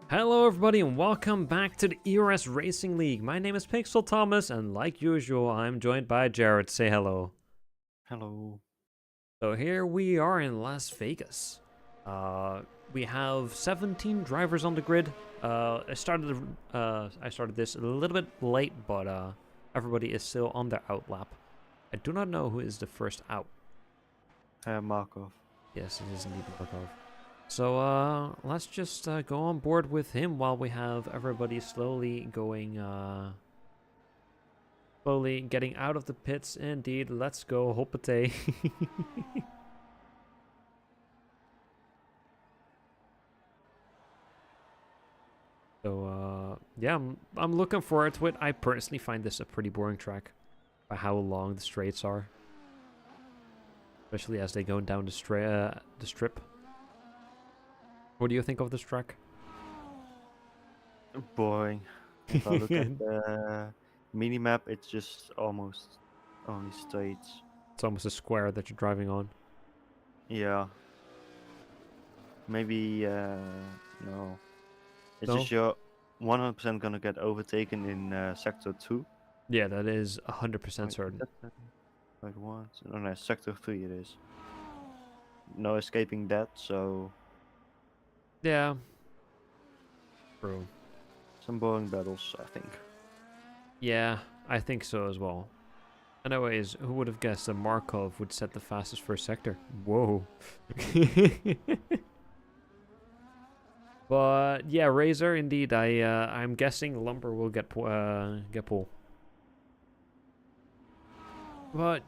Hello everybody and welcome back to the ERS Racing League. My name is Pixel Thomas and like usual I'm joined by Jared. Say hello. Hello. So here we are in Las Vegas. We have 17 drivers on the grid. I started this a little bit late, but everybody is still on their out lap. I do not know who is the first out. Markov. Yes, it is indeed Markov. So let's just go on board with him while we have everybody slowly getting out of the pits. Indeed, let's go, Hopate. So yeah, I'm looking forward to it. I personally find this a pretty boring track by how long the straights are, especially as they go down the strip. What do you think of this track? Boring. If I look at the minimap, it's just almost only straights. It's almost a square that you're driving on. Yeah. Maybe, no. It's No? just you're 100% gonna get overtaken in Sector 2. Yeah, that is 100% Wait, certain. Wait, what? No, Sector 3 it is. No escaping that, so Yeah. True. some boring battles, I think. Yeah, I think so as well. Anyways, who would have guessed that Markov would set the fastest first sector? Whoa. But yeah, Razor, indeed. I'm guessing Lumber will get pull. But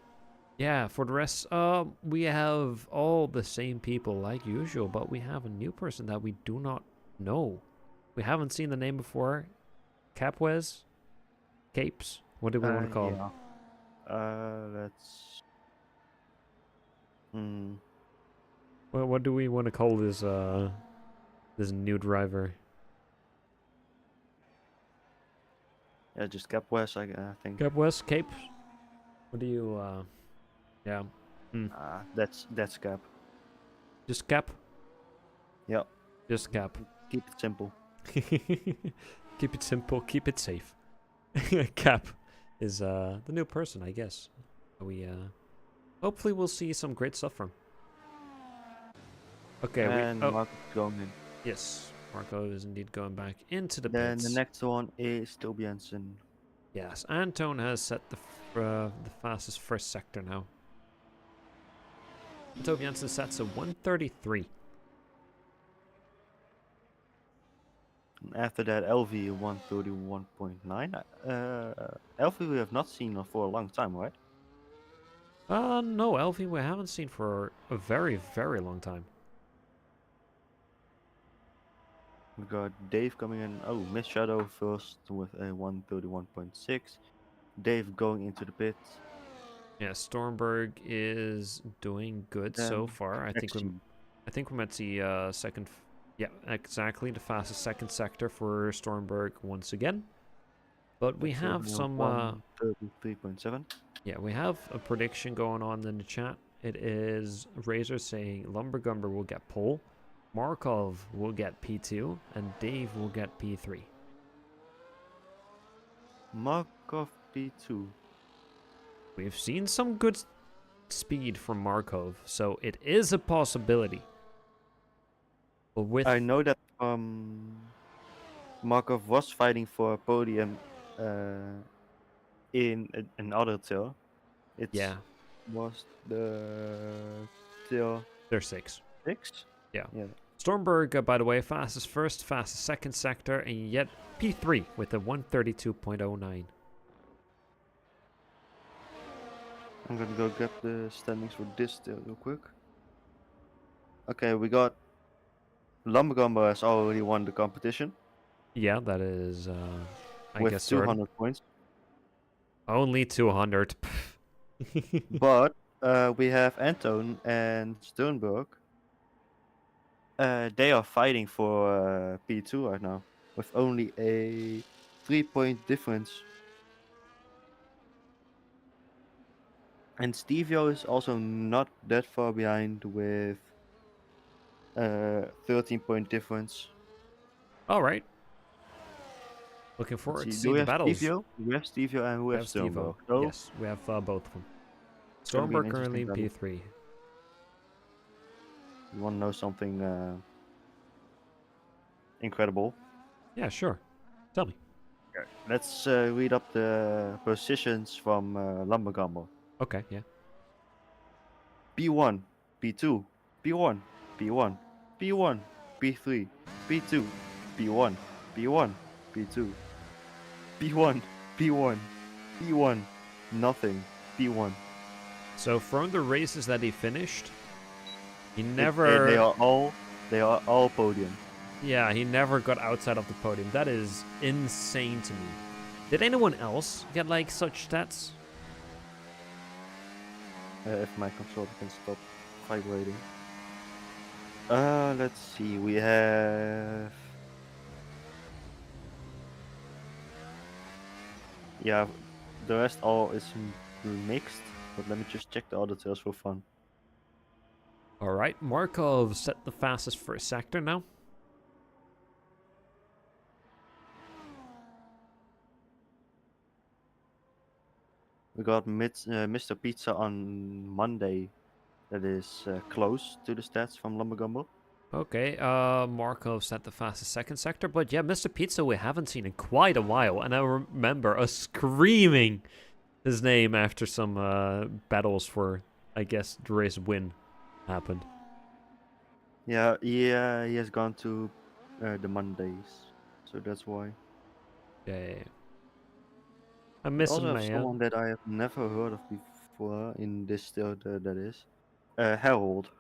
yeah, for the rest, we have all the same people like usual, but we have a new person that we do not know. We haven't seen the name before. Capwez? Capes? What do we want to call him? Yeah. Let's... Hmm. Well, what do we want to call this this new driver? Yeah, just Cap West, I think. Capwez? Capes? What do you yeah. That's Cap. Just Cap? Yeah. Just Cap. Keep it simple. Keep it simple, keep it safe. Cap is the new person, I guess. We hopefully we'll see some great stuff from. Okay, And Marco going in. yes, Marco is indeed going back into the Then pits. the next one is Tobiansen. Yes, Antone has set the fastest first sector now. Toby Jensen sets a 133. After that, LV 131.9. LV we have not seen for a long time, right? No, Elfie we haven't seen for a very, very long time. We got Dave coming in. Oh, Miss Shadow first with a 131.6. Dave going into the pit. Yeah, Stormberg is doing good so far. I think we might see second. Yeah, exactly, the fastest second sector for Stormberg once again. But we have some 133.7. yeah, we have a prediction going on in the chat. It is Razor saying Lumbergumber will get pole, Markov will get P2, and Dave will get P3. Markov P2. We've seen some good speed from Markov, so it is a possibility. But with I know that Markov was fighting for a podium in another tier. It was the tier they're 6. 6? Yeah. Stormberg, by the way, fastest first, fastest second sector, and yet P3 with a 132.09. I'm gonna go grab the standings for this tier real quick. Okay, we got Lumbergumber has already won the competition. Yeah, that is, I with guess 200 points. Only 200. But we have Anton and Sternberg. They are fighting for P2 right now with only a 3-point difference. And Stevio is also not that far behind with 13-point difference. All right. Looking forward to Do seeing we the have battles. Stevio? We have Stevio and we We have have Steve-O. Stormbro. So Yes, we have both of them. it's gonna be an Stormbro currently interesting in battle. P3. You want to know something incredible? Yeah, sure. Tell me. Let's read up the positions from Lumbergumbo. Okay, yeah. B1, B2, B1, B1, B1, B3, B2, B1, B1, B2, B1, B1, B1, nothing, B1. So from the races that he finished, he They never... they are all podium. Yeah, he never got outside of the podium. That is insane to me. Did anyone else get, like, such stats? If my controller can stop vibrating. Let's see. We have. Yeah, the rest all is mixed. But let me just check the other tails for fun. All right, Markov set the fastest for a sector now. We got Mr. Pizza on Monday. That is close to the stats from Lumbergumbo. Okay, Markov set the fastest second sector, but yeah, Mr. Pizza we haven't seen in quite a while, and I remember us screaming his name after some battles for, I guess, the race win happened. Yeah, he has gone to the Mondays, so that's why. Yeah. I We miss also him, have man. someone that I have never heard of before in this still that is Harold.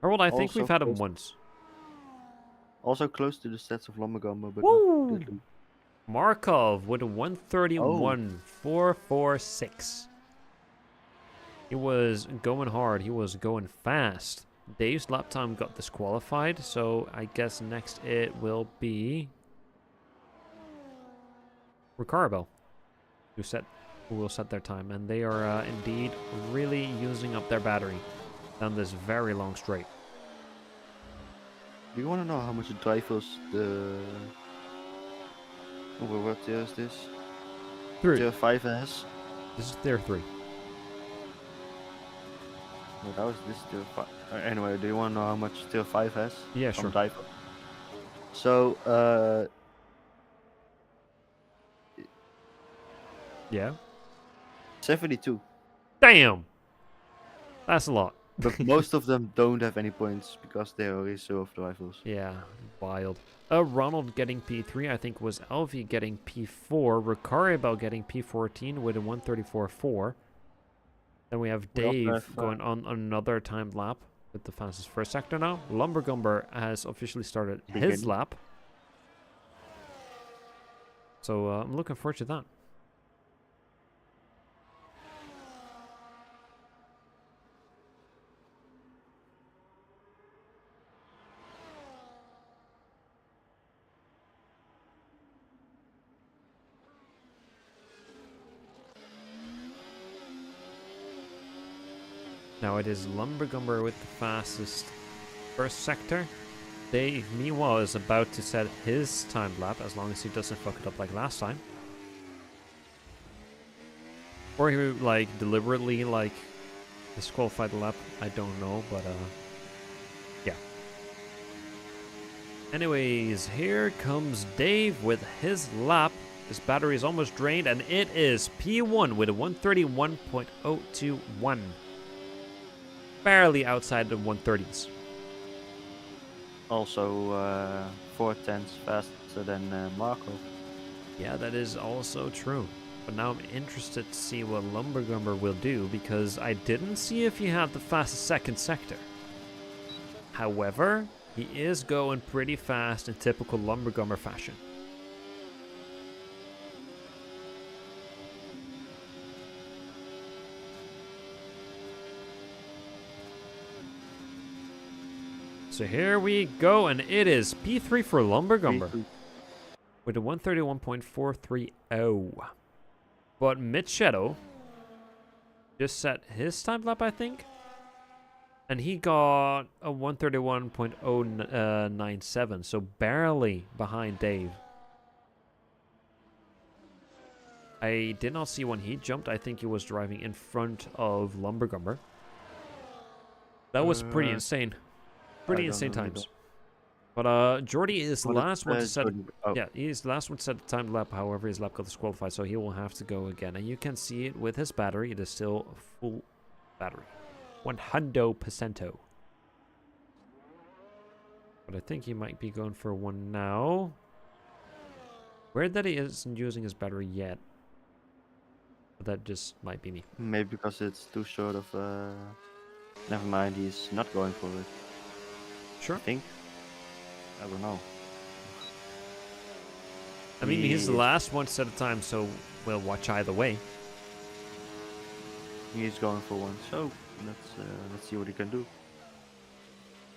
Harold, I think Also we've had him close, once. also close to the stats of Lumbergumbo, but not Woo! deadly. Markov with a Oh, 131.446. He was going hard. He was going fast. Dave's lap time got disqualified, so I guess next it will be Ricardo who will set their time, and they are indeed really using up their battery down this very long straight. do you want to know how much it drivers the? Oh, what tier is this? Three. Tier 5 has. This is tier 3. No, that was this tier 5. Anyway, do you want to know how much tier 5 has? Yeah, From sure. driver. So, Yeah. 72. Damn! That's a lot. But most of them don't have any points because they are reserved rifles. Yeah, wild. Ronald getting P3, I think was Elvie getting P4, Ricardo getting P14 with a 134.4. Then we have We also Dave have, going on another timed lap with the fastest first sector now. Lumbergumber has officially started his Beginning. lap. So I'm looking forward to that. Now it is Lumbergumber with the fastest first sector. Dave, meanwhile, is about to set his timed lap, as long as he doesn't fuck it up like last time. Or he, like, deliberately, like, disqualified the lap. I don't know, but, yeah. Anyways, here comes Dave with his lap. His battery is almost drained, and it is P1 with a 131.021. Barely outside the 130s. Also, 4/10 faster than Marco. Yeah, that is also true. But now I'm interested to see what Lumbergumber will do, because I didn't see if he had the fastest second sector. However, he is going pretty fast in typical Lumbergumber fashion. So here we go, and it is P3 for Lumbergumber with a 131.430. But Mitch Shadow just set his time lap, I think. And he got a 131.097, so barely behind Dave. I did not see when he jumped. I think he was driving in front of Lumbergumber. That was pretty insane. Pretty insane times. But Jordy is the last one to set. Yeah, he's the last one to set the time lap. However, his lap got disqualified, so he will have to go again. And you can see it with his battery. It is still a full battery, 100%. But I think he might be going for one now. Weird that he isn't using his battery yet. But that just might be me. Maybe because it's too short of. Never mind, he's not going for it. Sure. I think. I don't know. I mean, he's the last one to set a time, so we'll watch either way. He's going for one, so let's see what he can do.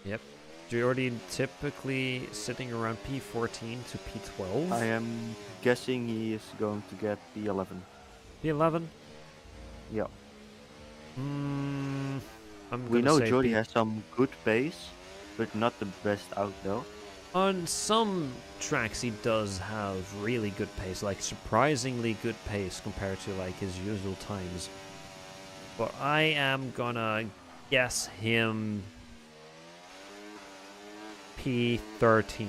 Yep. Jordy typically sitting around P14 to P12. I am guessing he is going to get P11. P11? Yeah. We know Jordy has some good pace, but not the best out there. On some tracks he does have really good pace, like surprisingly good pace compared to like his usual times. But I am gonna guess him P13.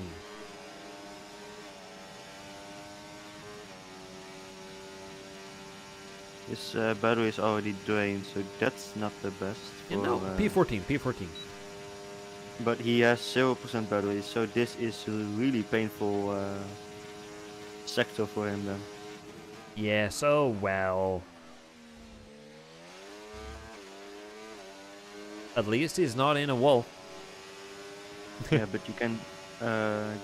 His battery is already drained, so that's not the best. You know, P14, P14. But he has 0% battery, so this is a really painful sector for him then. Yes, oh well. At least he's not in a wall. Yeah, but you can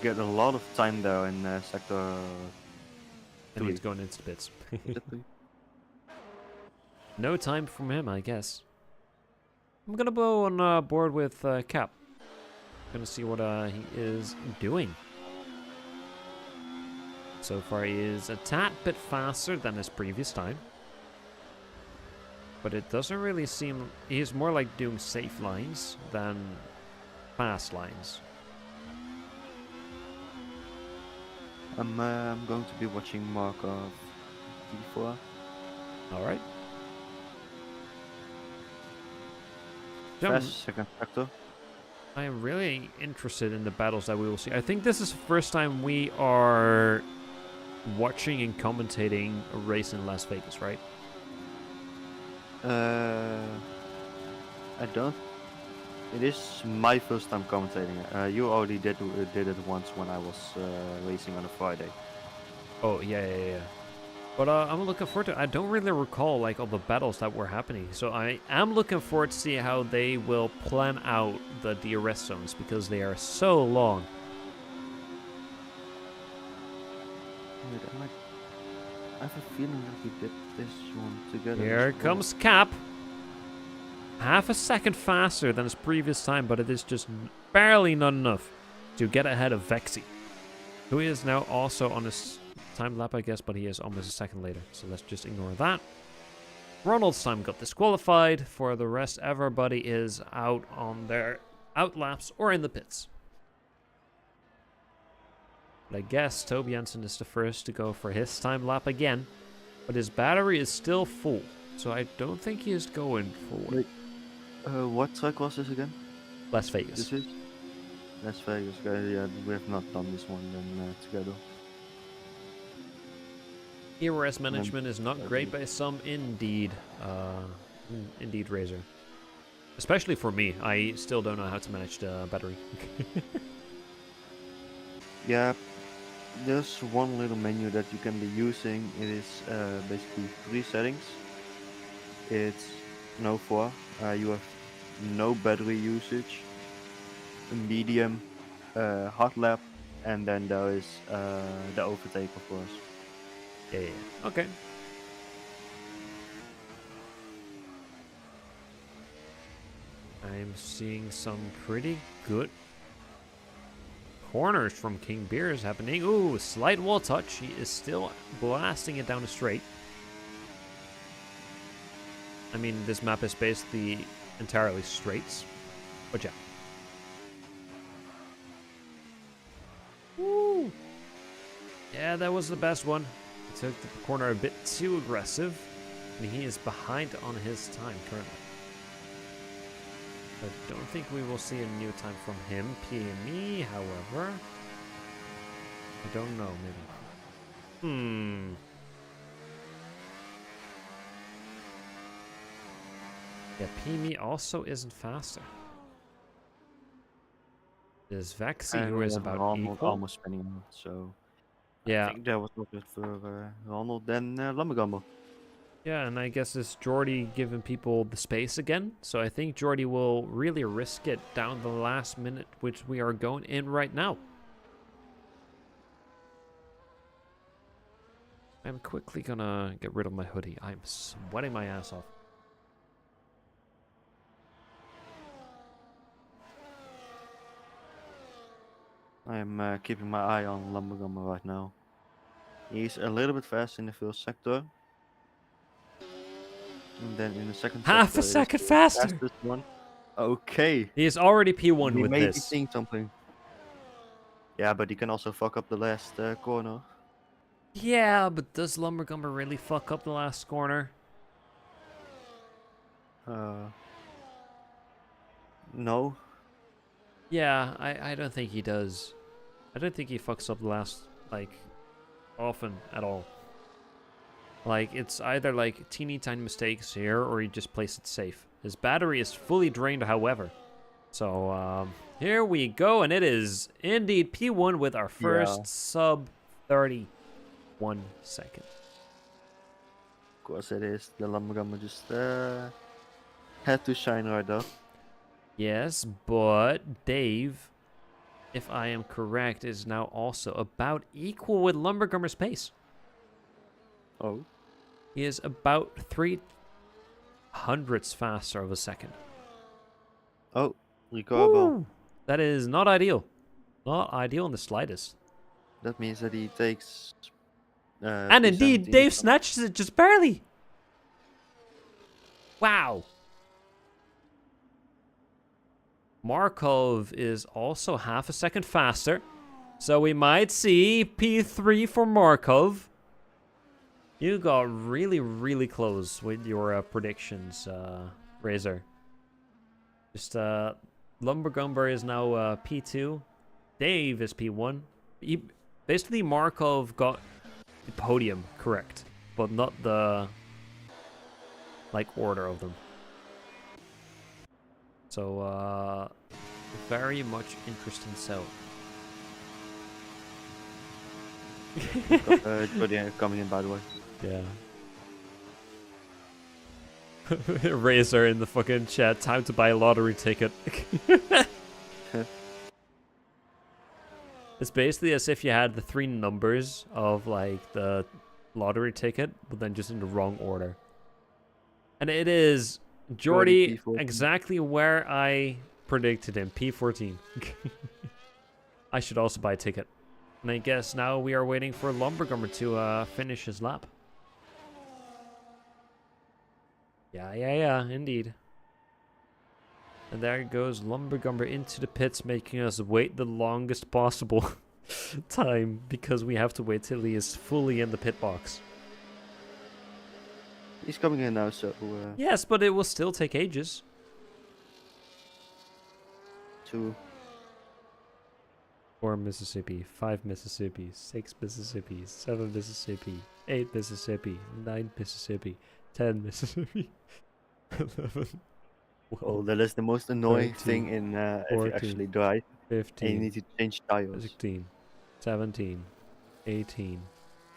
get a lot of time there in sector 3. And he's going into the pits. No time from him, I guess. I'm gonna go on board with Cap. Gonna see what he is doing. So far, he is a tad bit faster than his previous time. But it doesn't really seem... He's more like doing safe lines than fast lines. I'm going to be watching Mark of D4. Alright. Fast second sector. I am really interested in the battles that we will see. I think this is the first time we are watching and commentating a race in Las Vegas, right? I don't. It is my first time commentating. You already did it once when I was racing on a Friday. Oh yeah. But I'm looking forward to it. I don't really recall like all the battles that were happening, so I am looking forward to see how they will plan out the DRS zones because they are so long. Wait, I have a feeling that we did this one together. Here comes Cap. Half a second faster than his previous time, but it is just barely not enough to get ahead of Vexy, who is now also on his time lap, I guess, but he is almost a second later, so let's just ignore that. Ronald's time got disqualified. For the rest, everybody is out on their out laps or in the pits. But I guess Toby Jensen is the first to go for his time lap again, but his battery is still full, so I don't think he is going forward. Wait, what track was this again? Las Vegas. This is Las Vegas. Okay, yeah, we have not done this one then together. DRS management is not great by some indeed Razor. Especially for me, I still don't know how to manage the battery. Yeah, there's one little menu that you can be using. It is basically 3 settings. It's no 4. You have no battery usage, medium, hot lap, and then there is the overtake, of course. Yeah. Okay. I'm seeing some pretty good corners from King Beers happening. Ooh, slight wall touch. He is still blasting it down the straight. I mean, this map is basically entirely straights. But yeah. Woo! Yeah, that was the best one. He took the corner a bit too aggressive, and he is behind on his time currently. I don't think we will see a new time from him. PME, however. I don't know, maybe. Yeah, PME also isn't faster. There's Vexy, who is about Ronald equal. almost spinning out, so Yeah. I think that was not good for Ronald than Lumbergumber. Yeah, and I guess it's Jordy giving people the space again. So I think Jordy will really risk it down the last minute, which we are going in right now. I'm quickly gonna get rid of my hoodie. I'm sweating my ass off. I am keeping my eye on Lumbergummer right now. He's a little bit fast in the first sector. And then in the second Half sector a second is the faster. fastest one. Okay. He is already P1 We with may be this. seeing something. Yeah, but he can also fuck up the last corner. Yeah, but does Lumbergumber really fuck up the last corner? No. Yeah, I don't think he does. I don't think he fucks up the last, like, often at all. Like, it's either, like, teeny tiny mistakes here, or he just plays it safe. His battery is fully drained, however. So, here we go, and it is indeed P1 with our first sub 31 second. Of course it is. The Lumbergummer just had to shine right though. Yes, but Dave, if I am correct, is now also about equal with Lumbergummer's pace. Oh. He is about 3/100ths faster of a second. Oh, recoverable. Woo! That is not ideal. Not ideal in the slightest. That means that he takes. And indeed, Dave snatches it just barely. Wow. Markov is also half a second faster. So we might see P3 for Markov. You got really, really close with your predictions, Razor. Just, Lumbergumber is now P2. Dave is P1. Basically, Markov got the podium correct, but not the, like, order of them. So, very much interesting so. Jody coming in, by the way. Yeah. Razor in the fucking chat. Time to buy a lottery ticket. It's basically as if you had the 3 numbers of like the lottery ticket, but then just in the wrong order. And it is Jordy exactly where I predicted him. P14. I should also buy a ticket. And I guess now we are waiting for Lumbergummer to finish his lap. Yeah, indeed. And there goes Lumbergummer into the pits, making us wait the longest possible time, because we have to wait till he is fully in the pit box. He's coming in now, so... Yes, but it will still take ages. 2. 4 Mississippi, 5 Mississippi, 6 Mississippi, 7 Mississippi, 8 Mississippi, 9 Mississippi, 10 Mississippi, 11. Oh, that is the most annoying 13, thing in if 14, you actually drive. 15, And you need to change tires. 16, 17, 18,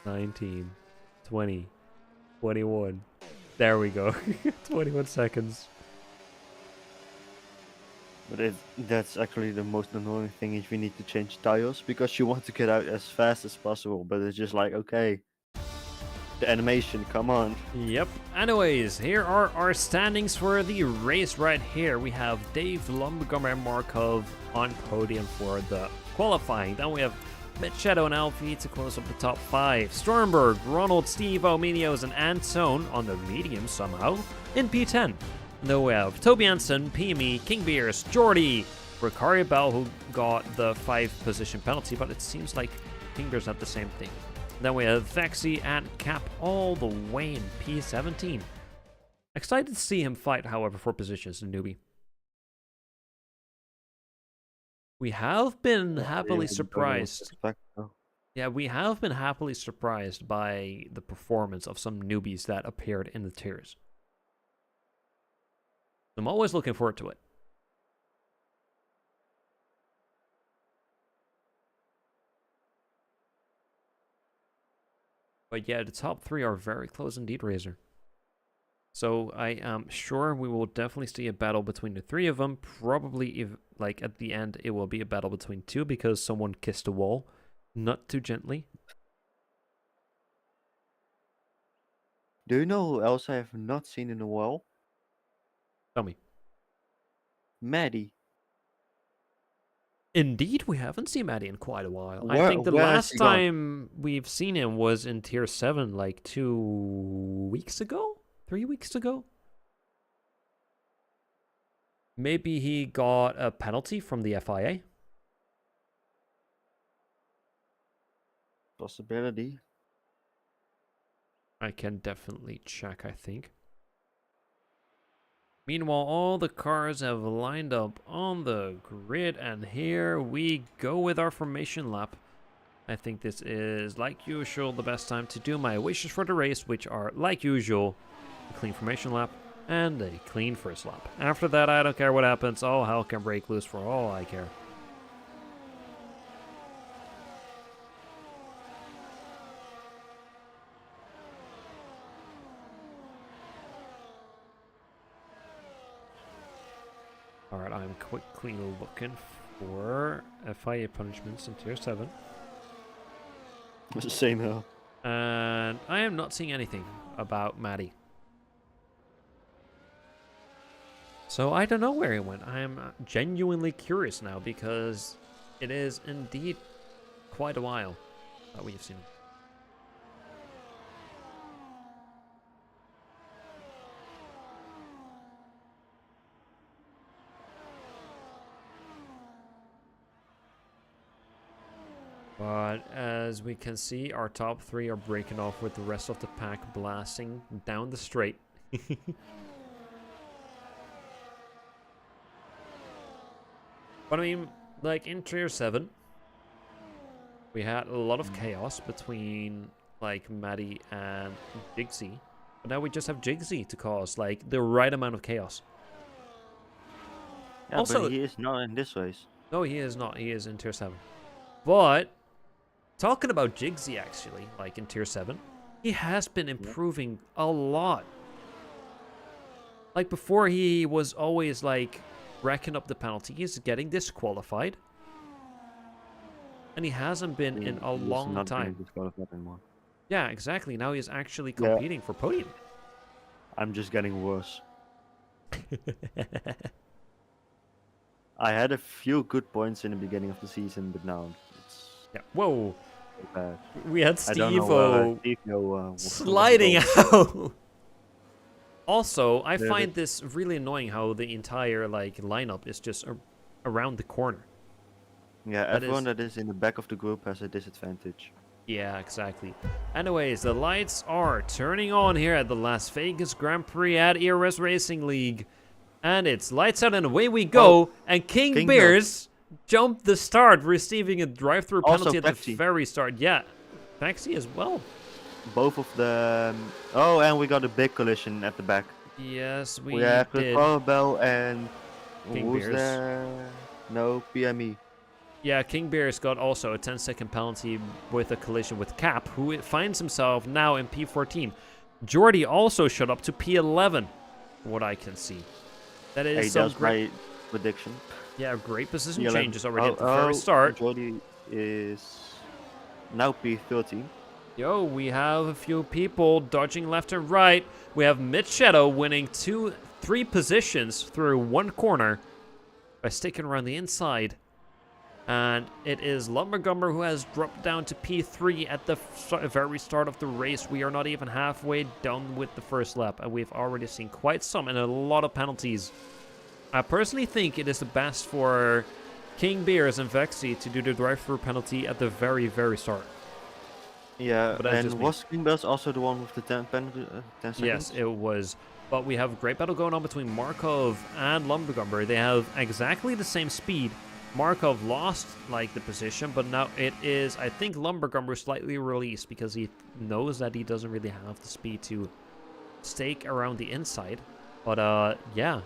19, 20, 21. There we go. 21 seconds. But that's actually the most annoying thing if you need to change tires, because you want to get out as fast as possible, but it's just like, okay, the animation, come on. Yep. Anyways, here are our standings for the race right here. We have Dave, Lumbergummer, and Markov on podium for the qualifying. Then we have Shadow and Alfie to close up the top 5. Stormberg, Ronald, Steve, Omenios, and Antone on the medium somehow in P10. Then we have Toby Anson, PME, King Beers, Jordy, Ricari Bell, who got the 5 position penalty, but it seems like King Beers had the same thing. Then we have Vexy and Cap all the way in P17. Excited to see him fight, however, for positions in newbie. We have been happily surprised. Yeah, we have been happily surprised by the performance of some newbies that appeared in the tiers. I'm always looking forward to it. But yeah, the top 3 are very close indeed, Razor. So I am sure we will definitely see a battle between the 3 of them. Probably, if like at the end, it will be a battle between 2 because someone kissed a wall, not too gently. Do you know who else I have not seen in a while? Tell me. Maddie. Indeed, we haven't seen Maddie in quite a while. I Where- think the where has last he gone? time we've seen him was in tier 7 like 2 weeks ago? 3 weeks ago? Maybe he got a penalty from the FIA. Possibility. I can definitely check, I think. Meanwhile, all the cars have lined up on the grid, and here we go with our formation lap. I think this is, like usual, the best time to do my wishes for the race, which are, like usual, a clean formation lap and a clean first lap. After that, I don't care what happens. All hell can break loose for all I care. Alright, I'm quickly looking for FIA punishments in tier 7. It's the same here. And I am not seeing anything about Maddie. So I don't know where he went. I am genuinely curious now because it is indeed quite a while that we have seen him. But as we can see, our top 3 are breaking off with the rest of the pack blasting down the straight. But I mean, like in tier 7, we had a lot of chaos between like Maddie and Jigsy. But now we just have Jigsy to cause like the right amount of chaos. Yeah, Also- but he is not in this race. No, he is not. He is in tier 7. But talking about Jigsy actually, like in tier 7, he has been improving a lot. Like before, he was always like racking up the penalties, getting disqualified. And he hasn't been in a He's long not being time. disqualified anymore. Yeah, exactly. Now he's actually Yeah. competing for podium. I'm just getting worse. I had a few good points in the beginning of the season, but now it's Yeah. Whoa. so bad. We had I don't know where Steve-O, sliding out. Also, I Yeah, find this really annoying how the entire like lineup is just around the corner. Yeah, That everyone is- that is in the back of the group has a disadvantage. Yeah, exactly. Anyways, the lights are turning on here at the Las Vegas Grand Prix at ERS Racing League. And it's lights out and away we go. And King Bears jumped the start, receiving a drive-through Also penalty at the Pepsi. very start. Yeah, Maxi as well. Both of them. Oh, and we got a big collision at the back. Yes, we We have the did. Bell and King who's Bears. there? No, PME. Yeah, King Bears got also a 10-second penalty with a collision with Cap, who finds himself now in P14. Jordy also shot up to P11, from what I can see. That is Hey, some that's great, my prediction. yeah, great position P11. changes already at the very start. Jody is now P13. Yo, we have a few people dodging left and right. We have Mitch Shadow winning 3 positions through one corner by sticking around the inside. And it is Lumbergumber who has dropped down to P3 at the very start of the race. We are not even halfway done with the first lap, and we've already seen quite some and a lot of penalties. I personally think it is the best for King Beers and Vexy to do the drive-through penalty at the very, very start. Yeah, But that's and just me. was King Bears also the one with the 10 penalty, 10 seconds? Yes, it was. But we have a great battle going on between Markov and Lumbergumber. They have exactly the same speed. Markov lost, like, the position, but now it is, I think, Lumbergumber slightly released because he knows that he doesn't really have the speed to stake around the inside. But, yeah,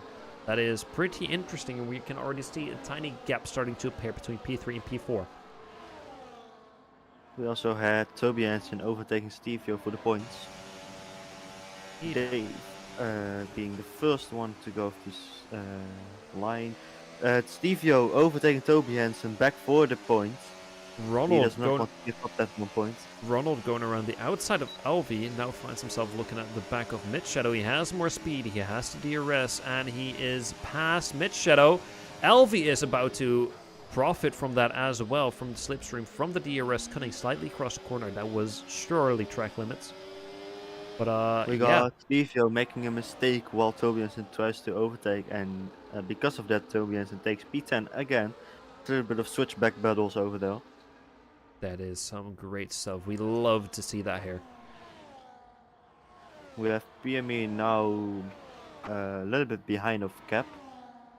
that is pretty interesting, and we can already see a tiny gap starting to appear between P3 and P4. We also had Toby Hansen overtaking Stevio for the points. Dave being the first one to go off this line. Stevio overtaking Toby Hansen back for the points. He Ronald does not want to give up that 1 point. Ronald going around the outside of Alvi now finds himself looking at the back of Mid Shadow. He has more speed, he has the DRS, and he is past Mid Shadow. Alvi is about to profit from that as well, from the slipstream, from the DRS cutting slightly across the corner. That was surely track limits. But We got Stevio making a mistake while Toby Hansen tries to overtake, and because of that, Toby Hansen takes P10 again. A little bit of switchback battles over there. that is some great stuff. We love to see that here. We have PME now a little bit behind of Cap.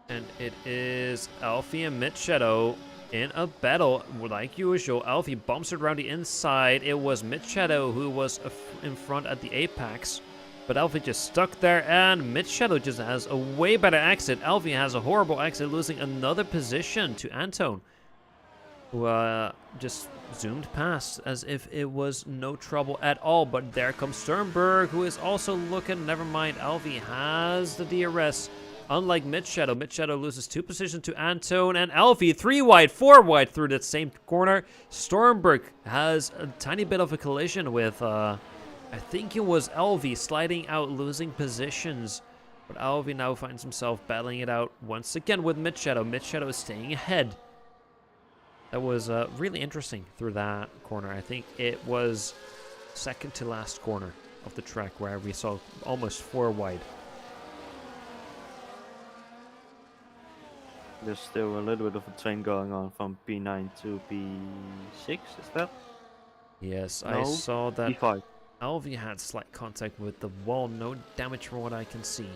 And it is Alfie and Mid Shadow in a battle. Like usual, Alfie bumps it around the inside. It was Mid Shadow who was in front at the apex. But Alfie just stuck there, and Mid Shadow just has a way better exit. Alfie has a horrible exit, losing another position to Antone, who just zoomed past as if it was no trouble at all. But there comes Sternberg, who is also looking. Never mind, Alfie has the DRS. Unlike Mid Shadow loses 2 positions to Antone, and Alfie 3 wide, 4 wide through that same corner. Stormberg has a tiny bit of a collision with, I think it was Alfie sliding out, losing positions. But Alfie now finds himself battling it out once again with Mid Shadow. Mid Shadow is staying ahead. That was really interesting through that corner. I think it was second to last corner of the track where we saw almost 4 wide. There's still a little bit of a train going on from P9 to P6, is that? Yes, No, I saw that P5. Alvi had slight contact with the wall. No damage from what I can see.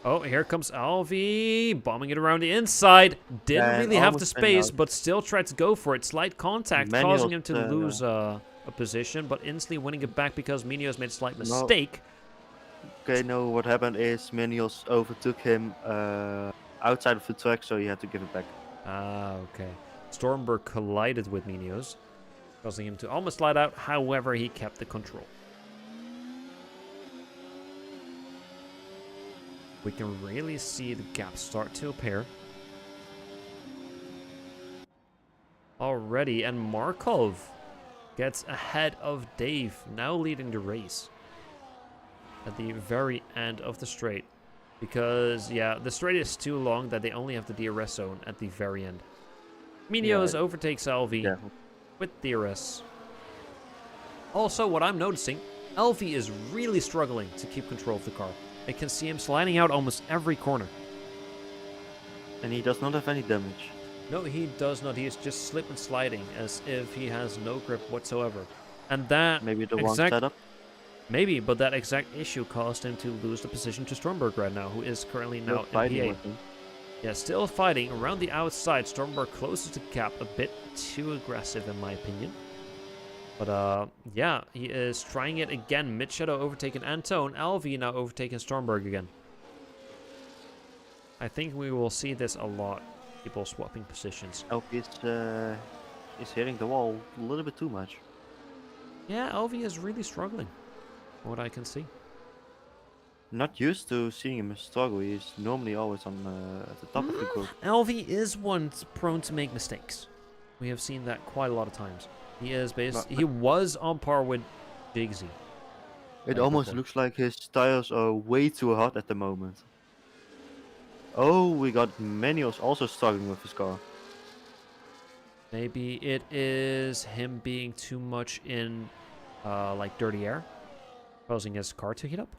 Oh, here comes Alvi, bombing it around the inside. Didn't And really have the almost ran space, out. but still tried to go for it. Slight contact, Manuel's, causing him to lose a position, but instantly winning it back because Minios made a slight mistake. Okay, no, what happened is Menios overtook him outside of the track, so he had to give it back. Ah, okay. Stormberg collided with Minios, causing him to almost slide out. However, he kept the control. We can really see the gap start to appear already, and Markov gets ahead of Dave, now leading the race at the very end of the straight. Because, yeah, the straight is too long that they only have the DRS zone at the very end. Minios overtakes Alvi with DRS. Also, what I'm noticing, Alvi is really struggling to keep control of the car. I can see him sliding out almost every corner. And he does not have any damage. No, he does not. He is just slip and sliding as if he has no grip whatsoever. And that Maybe the wrong setup? Maybe, but that exact issue caused him to lose the position to Stormberg right now, who is currently now in P8. Yeah, still fighting around the outside. Stormberg closes the gap, a bit too aggressive in my opinion. But yeah, he is trying it again. Mid Shadow overtaken Antone. Alvi now overtaken Stormberg again. I think we will see this a lot. People swapping positions. Alfie is hitting the wall a little bit too much. Yeah, Alvi is really struggling, from what I can see. Not used to seeing him struggle. He's normally always on at the top of the group. Alvi is one prone to make mistakes. We have seen that quite a lot of times. He is he was on par with Jigsy. It like almost before. looks like his tires are way too hot at the moment. Oh, we got Manuel's also struggling with his car. Maybe it is him being too much in, like, dirty air, causing his car to heat up.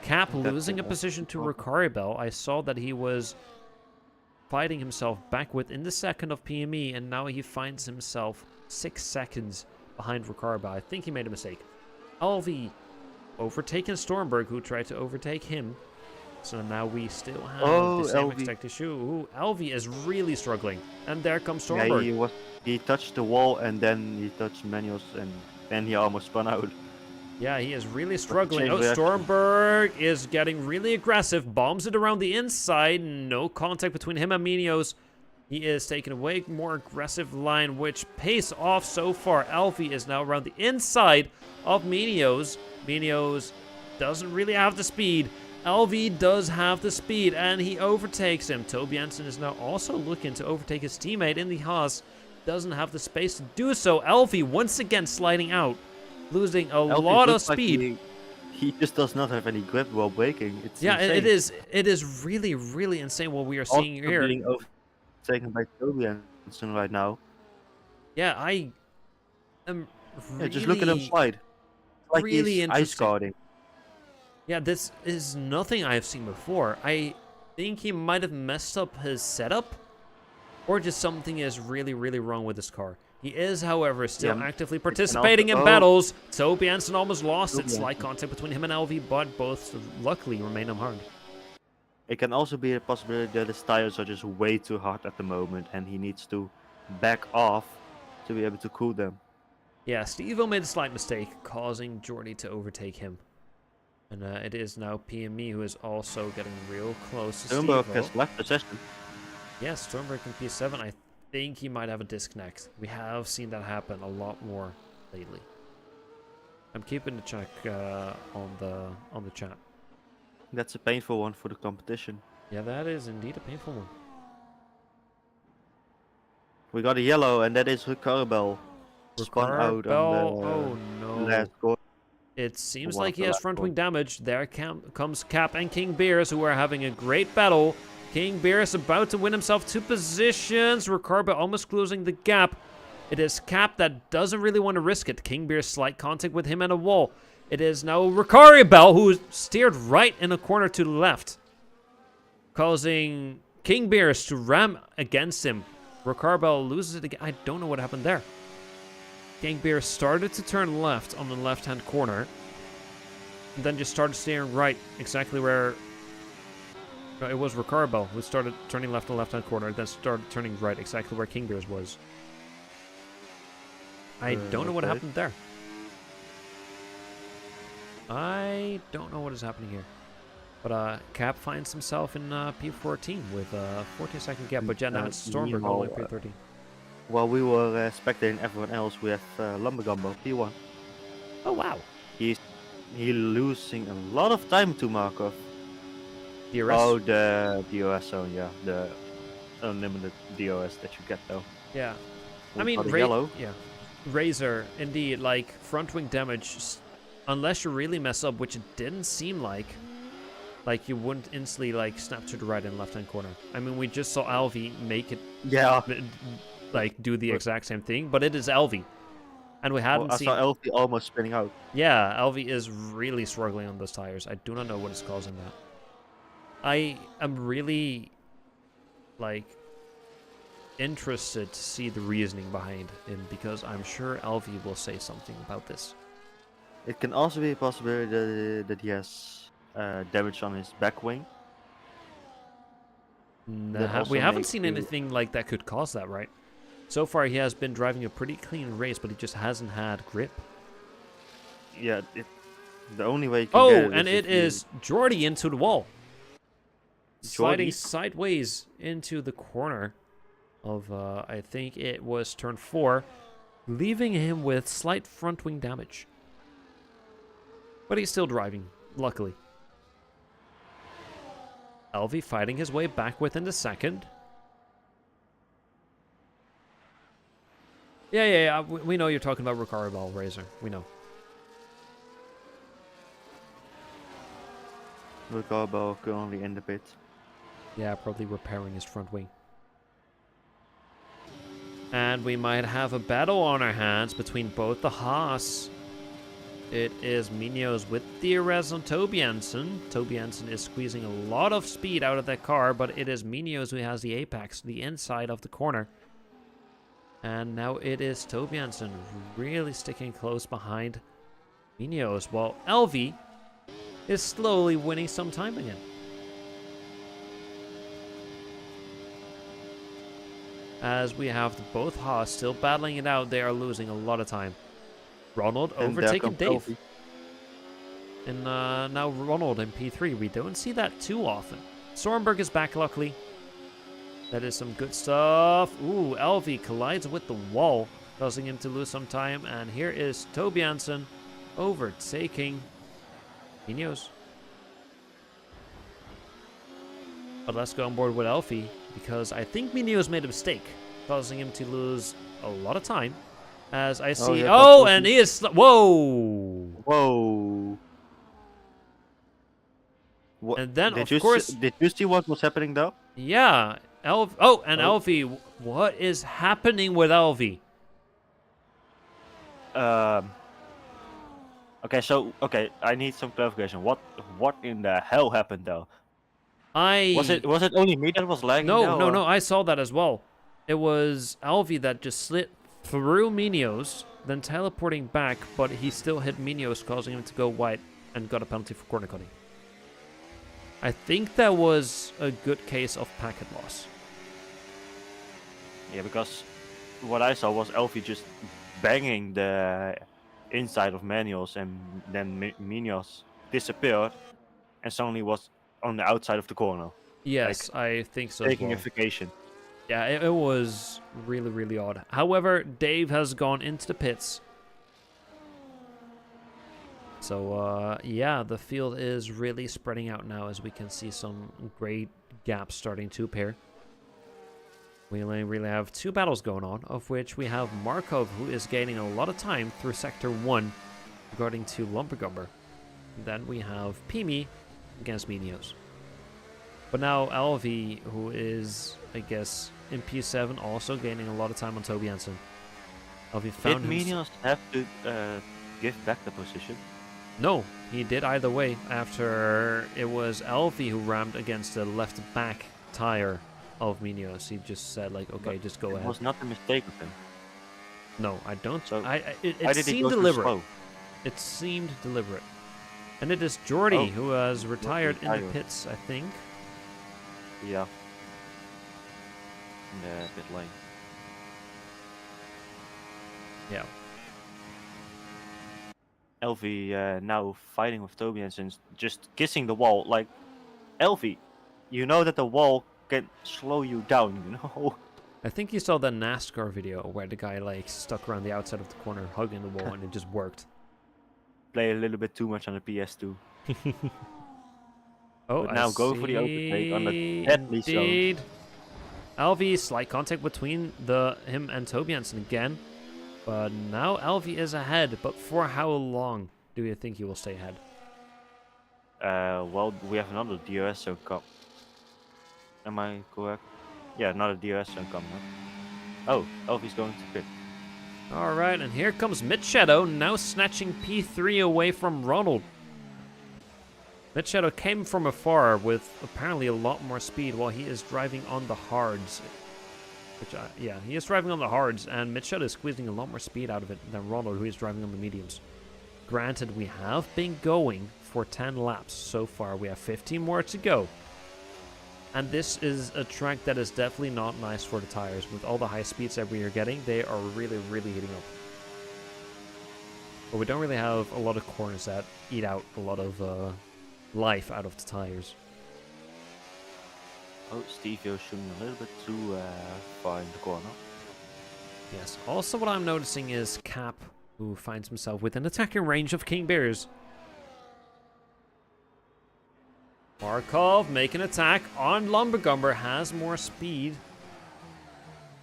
Cap That losing could a also position be to possible. Ricardo. I saw that he was fighting himself back within the second of PME, and now he finds himself 6 seconds behind Ricardo. I think he made a mistake. Alvi overtaken Stormberg, who tried to overtake him. So now we still have the Oh, same LV. exact issue. Ooh, Alvi is really struggling. And there comes Yeah, Stormberg. he touched the wall and then he touched Manuel's and then he almost spun out. Yeah, he is really But the struggling. chain Oh, reaction. Stormberg is getting really aggressive. Bombs it around the inside. No contact between him and Minos. He is taking a way more aggressive line, which pays off so far. Alfie is now around the inside of Minos. Minos doesn't really have the speed. LV does have the speed, and he overtakes him. Toby Jensen is now also looking to overtake his teammate in the Haas. Doesn't have the space to do so. LV once again sliding out, losing a LV lot of looks like speed. he just does not have any grip while braking. It's Yeah, insane. it is really, really insane what we are Also seeing here. being overtaken by Toby Jensen right now. Yeah, I am Yeah, just look at him really, slide. It's like really he's ice interesting. guarding. Yeah, this is nothing I've seen before. I think he might have messed up his setup, or just something is really, really wrong with his car. He is, however, still Yeah, actively it can also. participating in Oh, battles. Toby Jensen almost lost it. Toby Slight Jensen. contact between him and LV, but both luckily remain unharmed. It can also be a possibility that his tires are just way too hot at the moment and he needs to back off to be able to cool them. Yeah, Steve-O made a slight mistake, causing Jordy to overtake him. And it is now PME who is also getting real close to Sternberg Steve-O. has left the session. Yes, Stormberg in P7. I think he might have a disconnect. We have seen that happen a lot more lately. I'm keeping the check on the chat. That's a painful one for the competition. Yeah, that is indeed a painful one. We got a yellow, and that is Ricardo. Spun out on Oh the no. last corner. It seems One like of he the has last front wing corners. damage. There comes Cap and King Beers, who are having a great battle. King Beers about to win himself 2 positions. Ricardo almost closing the gap. It is Cap that doesn't really want to risk it. King Beers slight contact with him and a wall. It is now Ricardo who steered right in a corner to the left, causing King Beers to ram against him. Ricardo loses it again. I don't know what happened there. King Beers started to turn left on the left-hand corner, and then just started steering right, exactly where... No, it was Ricardo who started turning left on the left-hand corner, then started turning right, exactly where King Beers was. I don't know what Okay. happened there. I don't know what is happening here. But Cap finds himself in P14 with a 14-second gap. But yeah, now it's Stormberg all the way Meanwhile, P13. while we were spectating everyone else, we have Lumbergumbo P1. Oh, wow. He's losing a lot of time to Markov. DRS? Oh, the DOS zone, yeah, the unlimited DOS that you get though. Yeah. I We mean, got a yellow. Yeah. Razor, indeed, like, front wing damage, unless you really mess up, which it didn't seem like you wouldn't instantly, like, snap to the right and left-hand corner. I mean, we just saw Alvi make it, Yeah. like, do the But- exact same thing, but it is Alvi. And we hadn't Well, I seen... saw LV almost spinning out. Yeah, Alvi is really struggling on those tires. I do not know what is causing that. I am really, like, interested to see the reasoning behind him, because I'm sure Alvi will say something about this. It can also be a possibility that he has damage on his back wing. That We also haven't makes seen you- anything like that could cause that, right? So far, he has been driving a pretty clean race, but he just hasn't had grip. Yeah, the only way you can Oh, get it and is it if you- is Jordy into the wall. Sliding Jordy? sideways into the corner of, I think it was turn 4, leaving him with slight front wing damage. But he's still driving, luckily. LV fighting his way back within the second. Yeah, we know you're talking about Ricardo Razor. We know. Ricardo currently in the pit. Yeah, probably repairing his front wing. And we might have a battle on our hands between both the Haas. It is Minos with DRS on Tobiasen. Tobiasen is squeezing a lot of speed out of that car, but it is Minos who has the apex, the inside of the corner. And now it is Tobiasen really sticking close behind Minos, while Elvi is slowly winning some time again. As we have both Haas still battling it out, they are losing a lot of time. Ronald And there overtaking comes Dave. Elfie. And now Ronald in P3. We don't see that too often. Sorenberg is back, luckily. That is some good stuff. Ooh, Elvi collides with the wall, causing him to lose some time. And here is Tobiasen overtaking Minos. But let's go on board with Elfie, because I think Minos made a mistake, causing him to lose a lot of time. As I see... yeah, Oh, and he is... Whoa! Whoa. What, And then, did of course... did you see what was happening though? Yeah. Elvi. What is happening with Elvi? Okay, I need some clarification. What in the hell happened though? Was it only me that was lagging? No, I saw that as well. It was Elvi that just slid through Minos, then teleporting back, but he still hit Minos, causing him to go wide and got a penalty for corner cutting. I think that was a good case of packet loss. Yeah, because what I saw was Elfie just banging the inside of Manuels, and then Minos disappeared and suddenly was on the outside of the corner. Yes, I think so as Taking well. a vacation. Yeah, it was really, really odd. However, Dave has gone into the pits. So, yeah, the field is really spreading out now, as we can see some great gaps starting to appear. We really have two battles going on, of which we have Markov, who is gaining a lot of time through Sector 1, regarding to Lumbergumber. Then we have Pimi against Minos. But now Elvi, who is, I guess, in P7, also gaining a lot of time on Tobiasen. Elvi found Did Minos have to give back the position? No, he did either way. After it was Elvi who rammed against the left back tire of Minos. He just said, like, okay, just go ahead. It was not a mistake of him. No, I don't. So it seemed deliberate. It seemed deliberate. And it is Jordy who has retired in the pits, I think. Yeah. In the pit lane. Yeah. Elfie now fighting with Tobiasen, just kissing the wall. Like, Elfie, you know that the wall can slow you down, you know? I think you saw the NASCAR video where the guy, like, stuck around the outside of the corner hugging the wall and it just worked. Play a little bit too much on the PS2. Oh, but now go for the overtake on the deadly zone. Elvi, slight contact between him and Tobiasen again. But now Elvi is ahead. But for how long do you think he will stay ahead? Well, we have another DRS zone come. Am I correct? Yeah, another DRS zone coming up. Oh, Elvi's going to pit. Alright, and here comes Midshadow, now snatching P3 away from Ronald. Midshadow came from afar with apparently a lot more speed while he is driving on the hards. Yeah, he is driving on the hards, and Midshadow is squeezing a lot more speed out of it than Ronald, who is driving on the mediums. Granted, we have been going for 10 laps so far. We have 15 more to go. And this is a track that is definitely not nice for the tires. With all the high speeds that we are getting, they are really, really heating up. But we don't really have a lot of corners that eat out a lot of life out of the tires. Oh, Stevie's shooting a little bit too far in the corner. Yes. Also, what I'm noticing is Cap, who finds himself within attacking range of King Bears. Markov make an attack on Lumbergumber, has more speed.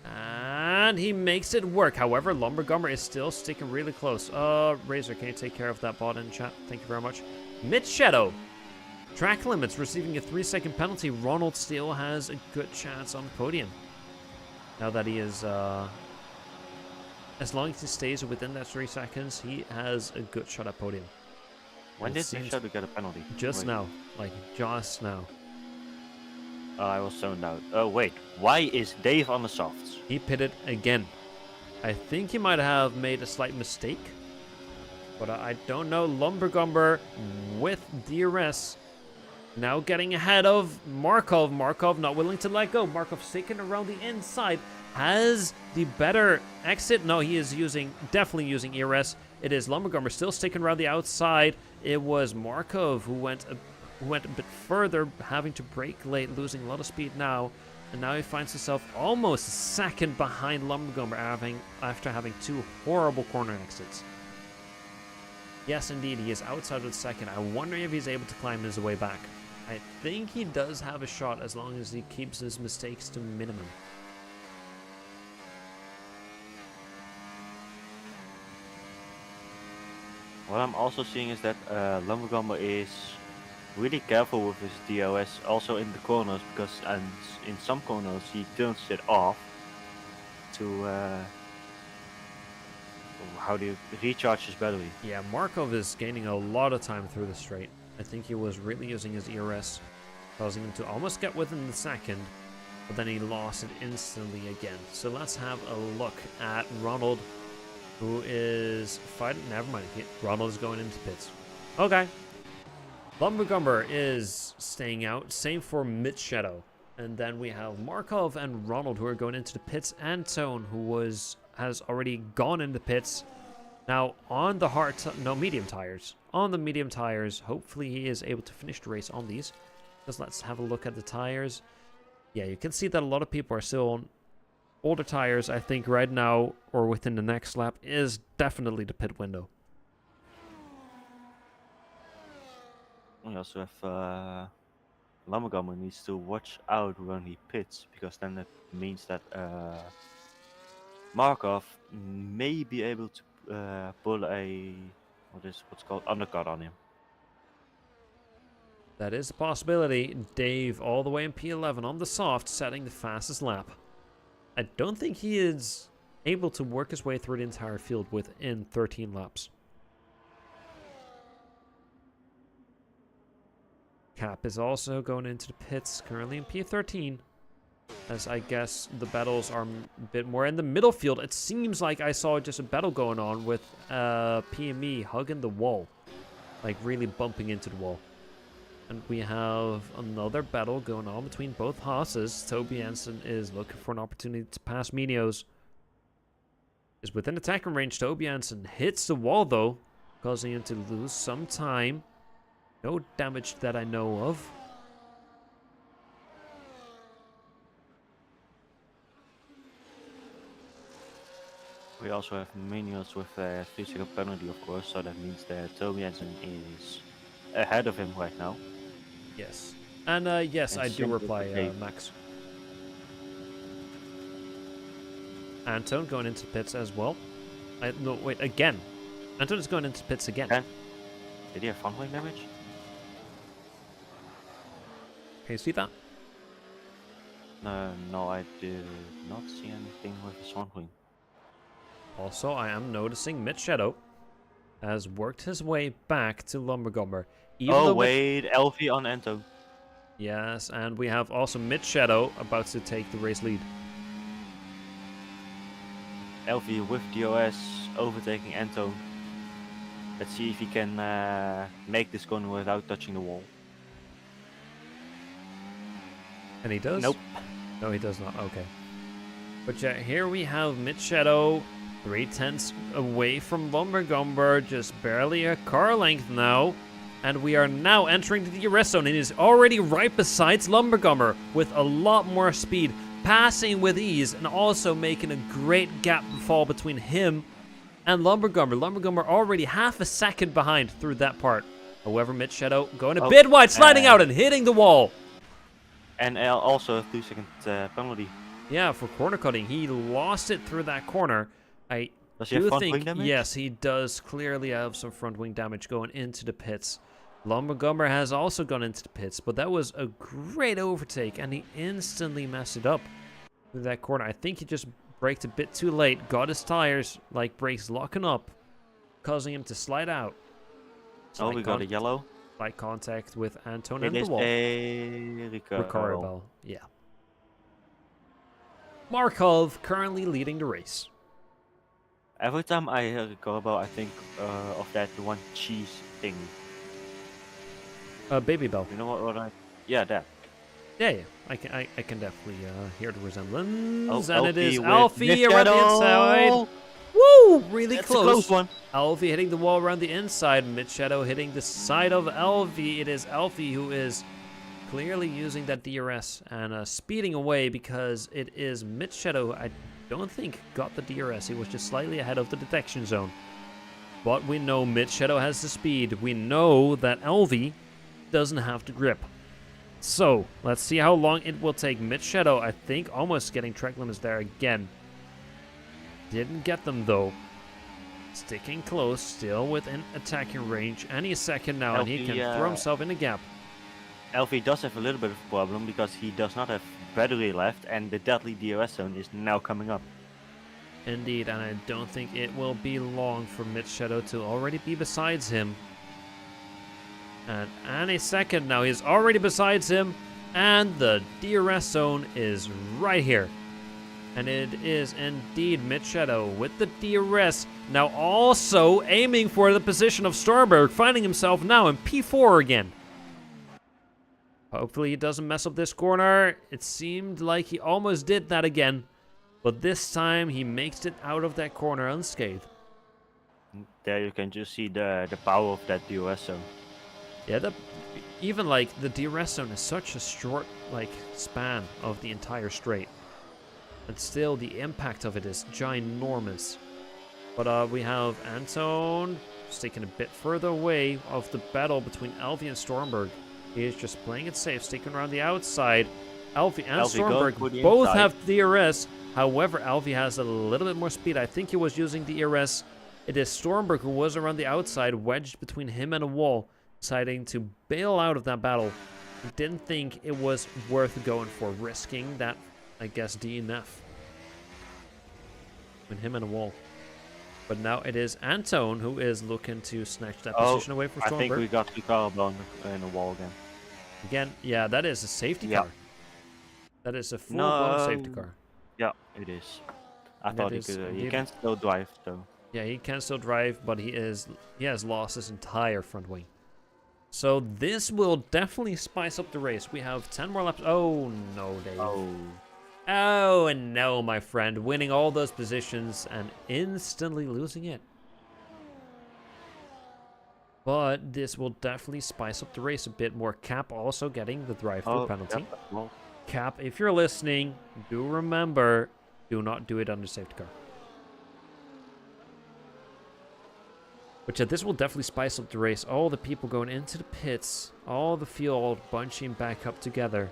And he makes it work. However, Lumbergumber is still sticking really close. Razor, can you take care of that bot in chat? Thank you very much. Midshadow Track limits receiving a 3-second penalty. Ronald still has a good chance on podium. Now that he is, as long as he stays within that 3 seconds, he has a good shot at podium. When did Shadow get a penalty? Just now. Like, just now. I was zoned out. Oh, wait. Why is Dave on the softs? He pitted again. I think he might have made a slight mistake. But I don't know. Lumbergumber with DRS. Now getting ahead of Markov. Markov not willing to let go. Markov sticking around the inside. Has the better exit. No, he is definitely using ERS. It is Lumbergumber still sticking around the outside. It was Markov who went a bit further, having to brake late, losing a lot of speed now. And now he finds himself almost a second behind Lumbergumber after having 2 horrible corner exits. Yes, indeed, he is outside of the second. I wonder if he's able to climb his way back. I think he does have a shot as long as he keeps his mistakes to minimum. What I'm also seeing is that Lumbergumber is really careful with his DOS also in the corners, because in some corners he turns it off to how do you recharge his battery. Yeah, Markov is gaining a lot of time through the straight. I think he was really using his ERS, causing him to almost get within the second, but then he lost it instantly again. So let's have a look at Ronald, who is fighting. Never mind. Ronald is going into pits. Okay. Lumbergumber is staying out. Same for Mitch Shadow. And then we have Markov and Ronald who are going into the pits. Antone, who has already gone into pits. Now on the medium tires. On the medium tires, hopefully he is able to finish the race on these. Just let's have a look at the tires. Yeah, you can see that a lot of people are still on older tires. I think right now or within the next lap is definitely the pit window. We also have Lumbergumber needs to watch out when he pits, because then it means that Markov may be able to pull a what's called undercut on him. That is a possibility. Dave all the way in P11 on the soft, setting the fastest lap. I don't think he is able to work his way through the entire field within 13 laps. Cap is also going into the pits, currently in P13. As I guess the battles are a bit more in the middle field. It seems like I saw just a battle going on with PME hugging the wall. Like really bumping into the wall. And we have another battle going on between both Haas's. Toby Jensen is looking for an opportunity to pass Minios. Is within attacking range. Toby Jensen hits the wall though, causing him to lose some time. No damage that I know of. We also have Minions with a 3-second penalty, of course, so that means that Toby Jensen is ahead of him right now. Yes. And yes, And I do same with reply, Dave. Max. Anton going into pits as well. No, wait, again. Anton is going into pits again. Okay. Did he have front wing damage? Can you see that? No, I did not see anything with his front wing. Also, I am noticing Mitch Shadow has worked his way back to Lumbergumber. Even Oh though wait, LV on Ento. Yes, and we have also Mitch Shadow about to take the race lead. LV with DOS overtaking Ento. Let's see if he can make this corner without touching the wall. And he does? Nope. No, he does not. Okay. But yeah, here we have Mitch Shadow, 3/10 away from Lumbergumber, just barely a car length now. And we are now entering the DRS zone. It is already right beside Lumbergumber with a lot more speed, passing with ease, and also making a great gap fall between him and Lumbergumber. Lumbergumber already half a second behind through that part. However, Mitch Shadow going a bit wide, sliding out and hitting the wall. And also a 2-second penalty. Yeah, for corner cutting. He lost it through that corner. I Does he have do front wing think, damage? yes, he does clearly have some front wing damage going into the pits. Lumbergumber has also gone into the pits, but that was a great overtake, and he instantly messed it up with that corner. I think he just braked a bit too late, got his tires, like brakes locking up, causing him to slide out. Oh, we got a yellow. Slight contact with Anton It and the is wall. a Ricardo, yeah. Markov currently leading the race. Every time I hear Ricardo, I think of that one cheese thing. Baby Bell. You know what I? Yeah, that. Yeah, I can definitely hear the resemblance, Oh, and it is Alfie with Alfie around the Mid-Shadow. inside. Woo! Really That's close. a close one. Alfie hitting the wall around the inside. Mid-Shadow hitting the side of Alfie. It is Alfie who is clearly using that DRS and speeding away because it is Mid-Shadow. I don't think got the DRS. He was just slightly ahead of the detection zone. But we know Mid-Shadow has the speed. We know that Alfie doesn't have the grip. So, let's see how long it will take. Mid-Shadow, I think, almost getting track limits there again. Didn't get them, though. Sticking close, still within attacking range. Any second now, and he can throw himself in the gap. Alfie does have a little bit of a problem because he does not have battery left, and the deadly DRS zone is now coming up. Indeed, and I don't think it will be long for Mid-Shadow to already be besides him. And any second now, he's already besides him, and the DRS zone is right here. And it is indeed Mid-Shadow with the DRS, now also aiming for the position of Stormberg, finding himself now in P4 again. Hopefully he doesn't mess up this corner. It seemed like he almost did that again, but this time he makes it out of that corner unscathed. There you can just see the power of that DRS zone. Yeah, even like the DRS zone is such a short span of the entire straight. And still the impact of it is ginormous. But we have Anton sticking a bit further away of the battle between Alfie and Stormberg. He is just playing it safe, sticking around the outside. Alfie and Stormberg both have DRS. However, Alfie has a little bit more speed. I think he was using DRS. It is Stormberg who was around the outside, wedged between him and a wall, deciding to bail out of that battle. He didn't think it was worth going for, risking that, I guess, DNF between him and a wall. But now it is Anton who is looking to snatch that position away from Stormberg. I think we got Ricardo in the wall again. Again, yeah, that is a safety car. That is a full-blown safety car. Yeah, it is. I thought he could. He can still drive, though. Yeah, he can still drive, but he has lost his entire front wing. So this will definitely spice up the race. We have 10 more laps. Oh no, Dave. Oh no, my friend. Winning all those positions and instantly losing it. But this will definitely spice up the race a bit more. Cap also getting the drive-through penalty. Well, Cap, if you're listening, do remember, do not do it under safety car. But yeah, this will definitely spice up the race. All the people going into the pits, all the field bunching back up together.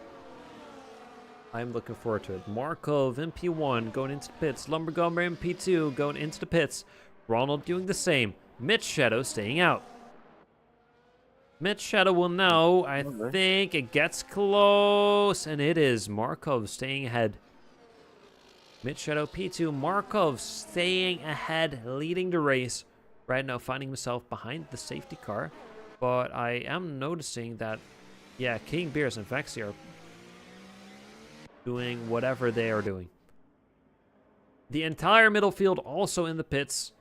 I'm looking forward to it. Markov in P1 going into the pits. Lumbergumber in P2 going into the pits. Ronald doing the same. Mid-Shadow staying out. Mid-Shadow will know. I think it gets close. And it is Markov staying ahead. Mid-Shadow P2. Markov staying ahead, leading the race. Right now finding himself behind the safety car. But I am noticing that, yeah, King Beers and Vexy are doing whatever they are doing. The entire middle field also in the pits.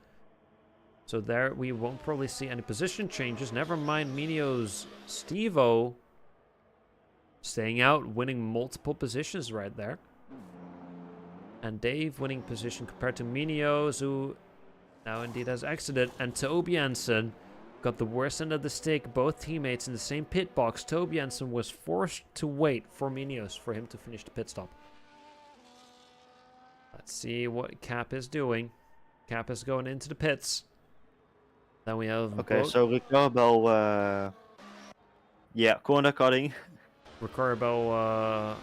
So there we won't probably see any position changes. Never mind Minio's Steve-O staying out, winning multiple positions right there. And Dave winning position compared to Minio's, who now indeed has exited. And Toby Jensen got the worst end of the stick. Both teammates in the same pit box. Toby Jensen was forced to wait for Minios for him to finish the pit stop. Let's see what Cap is doing. Cap is going into the pits. Then we have... Okay, so Ricardo, yeah, corner cutting. Ricardo,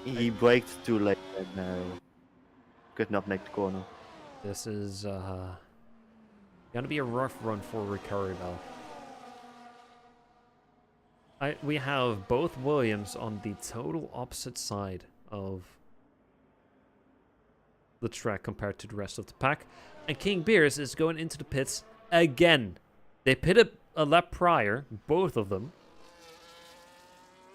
he braked too late and could not make the corner. This is gonna be a rough run for Ricardo. we have both Williams on the total opposite side of the track compared to the rest of the pack. And King Beers is going into the pits again. They pitted a lap prior, both of them.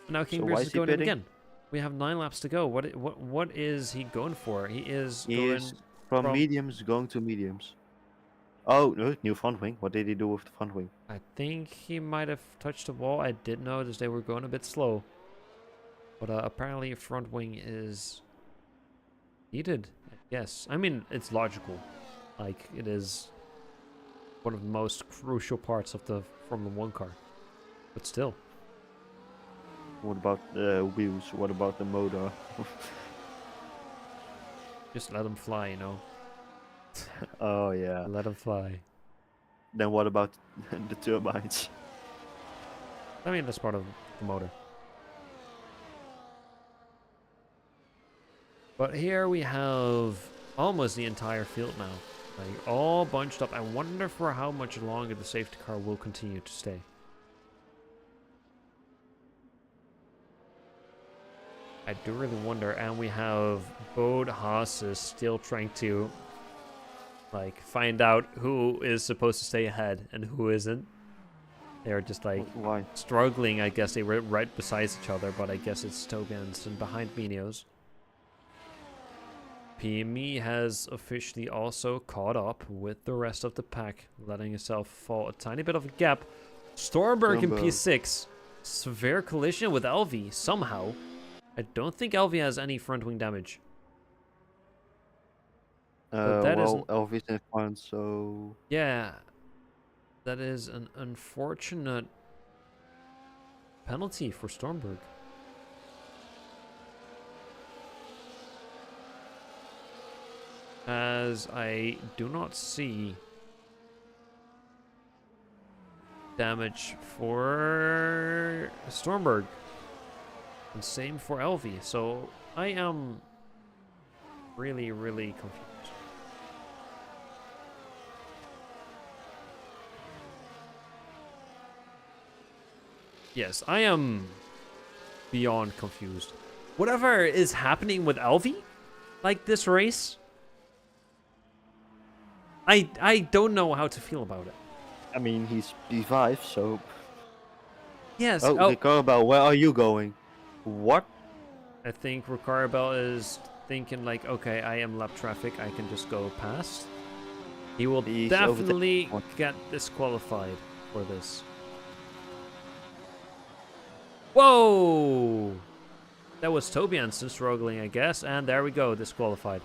And now King So Beers why is is he going in pitting? again. We have 9 laps to go. What is he going for? He is He going is from mediums going to mediums. Oh, no, new front wing. What did he do with the front wing? I think he might have touched the wall. I did notice they were going a bit slow. But apparently a front wing is needed, I guess. I mean, it's logical. Like, it is one of the most crucial parts of the Formula 1 car. But still. What about the wheels? What about the motor? Just let them fly, you know? Oh, yeah. Let them fly. Then what about the turbines? I mean, that's part of the motor. But here we have almost the entire field now. Like, all bunched up. I wonder for how much longer the safety car will continue to stay. I do really wonder. And we have both Haas's still trying to, like, find out who is supposed to stay ahead and who isn't. They're just, like, Why? struggling. I guess they were right beside each other, but I guess it's Toby Anderson behind Minos. PME has officially also caught up with the rest of the pack, letting himself fall a tiny bit of a gap. Stormberg in P6. Severe collision with LV somehow. I don't think LV has any front wing damage. Well, Elvis in front, so... Yeah. That is an unfortunate penalty for Stormberg. As I do not see damage for Stormberg. And same for LV. So I am really, really confused. Yes, I am beyond confused. Whatever is happening with LV, like this race, I don't know how to feel about it. I mean, he's P5, so... Yes. Oh, Ricardo, where are you going? What? I think Ricardo is thinking like, okay, I am lap traffic. I can just go past. He will definitely get disqualified for this. Whoa! That was Toby Hansen struggling, I guess. And there we go, disqualified.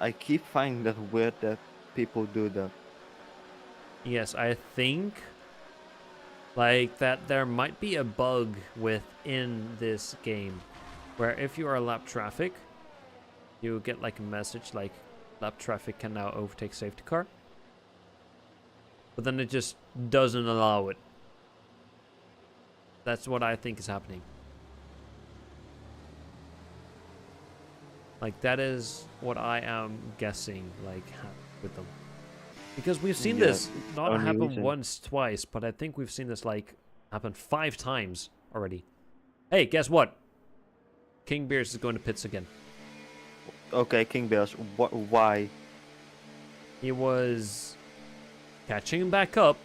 I keep finding that weird that people do that. Yes, I think like that there might be a bug within this game where if you are lap traffic, you get like a message like lap traffic can now overtake safety car. But then it just doesn't allow it. That's what I think is happening. Like, that is what I am guessing, like, with them. Because we've seen this not happen once, twice, but I think we've seen this, like, happen 5 times already. Hey, guess what? King Beers is going to pits again. Okay, King Beers, why? He was catching him back up,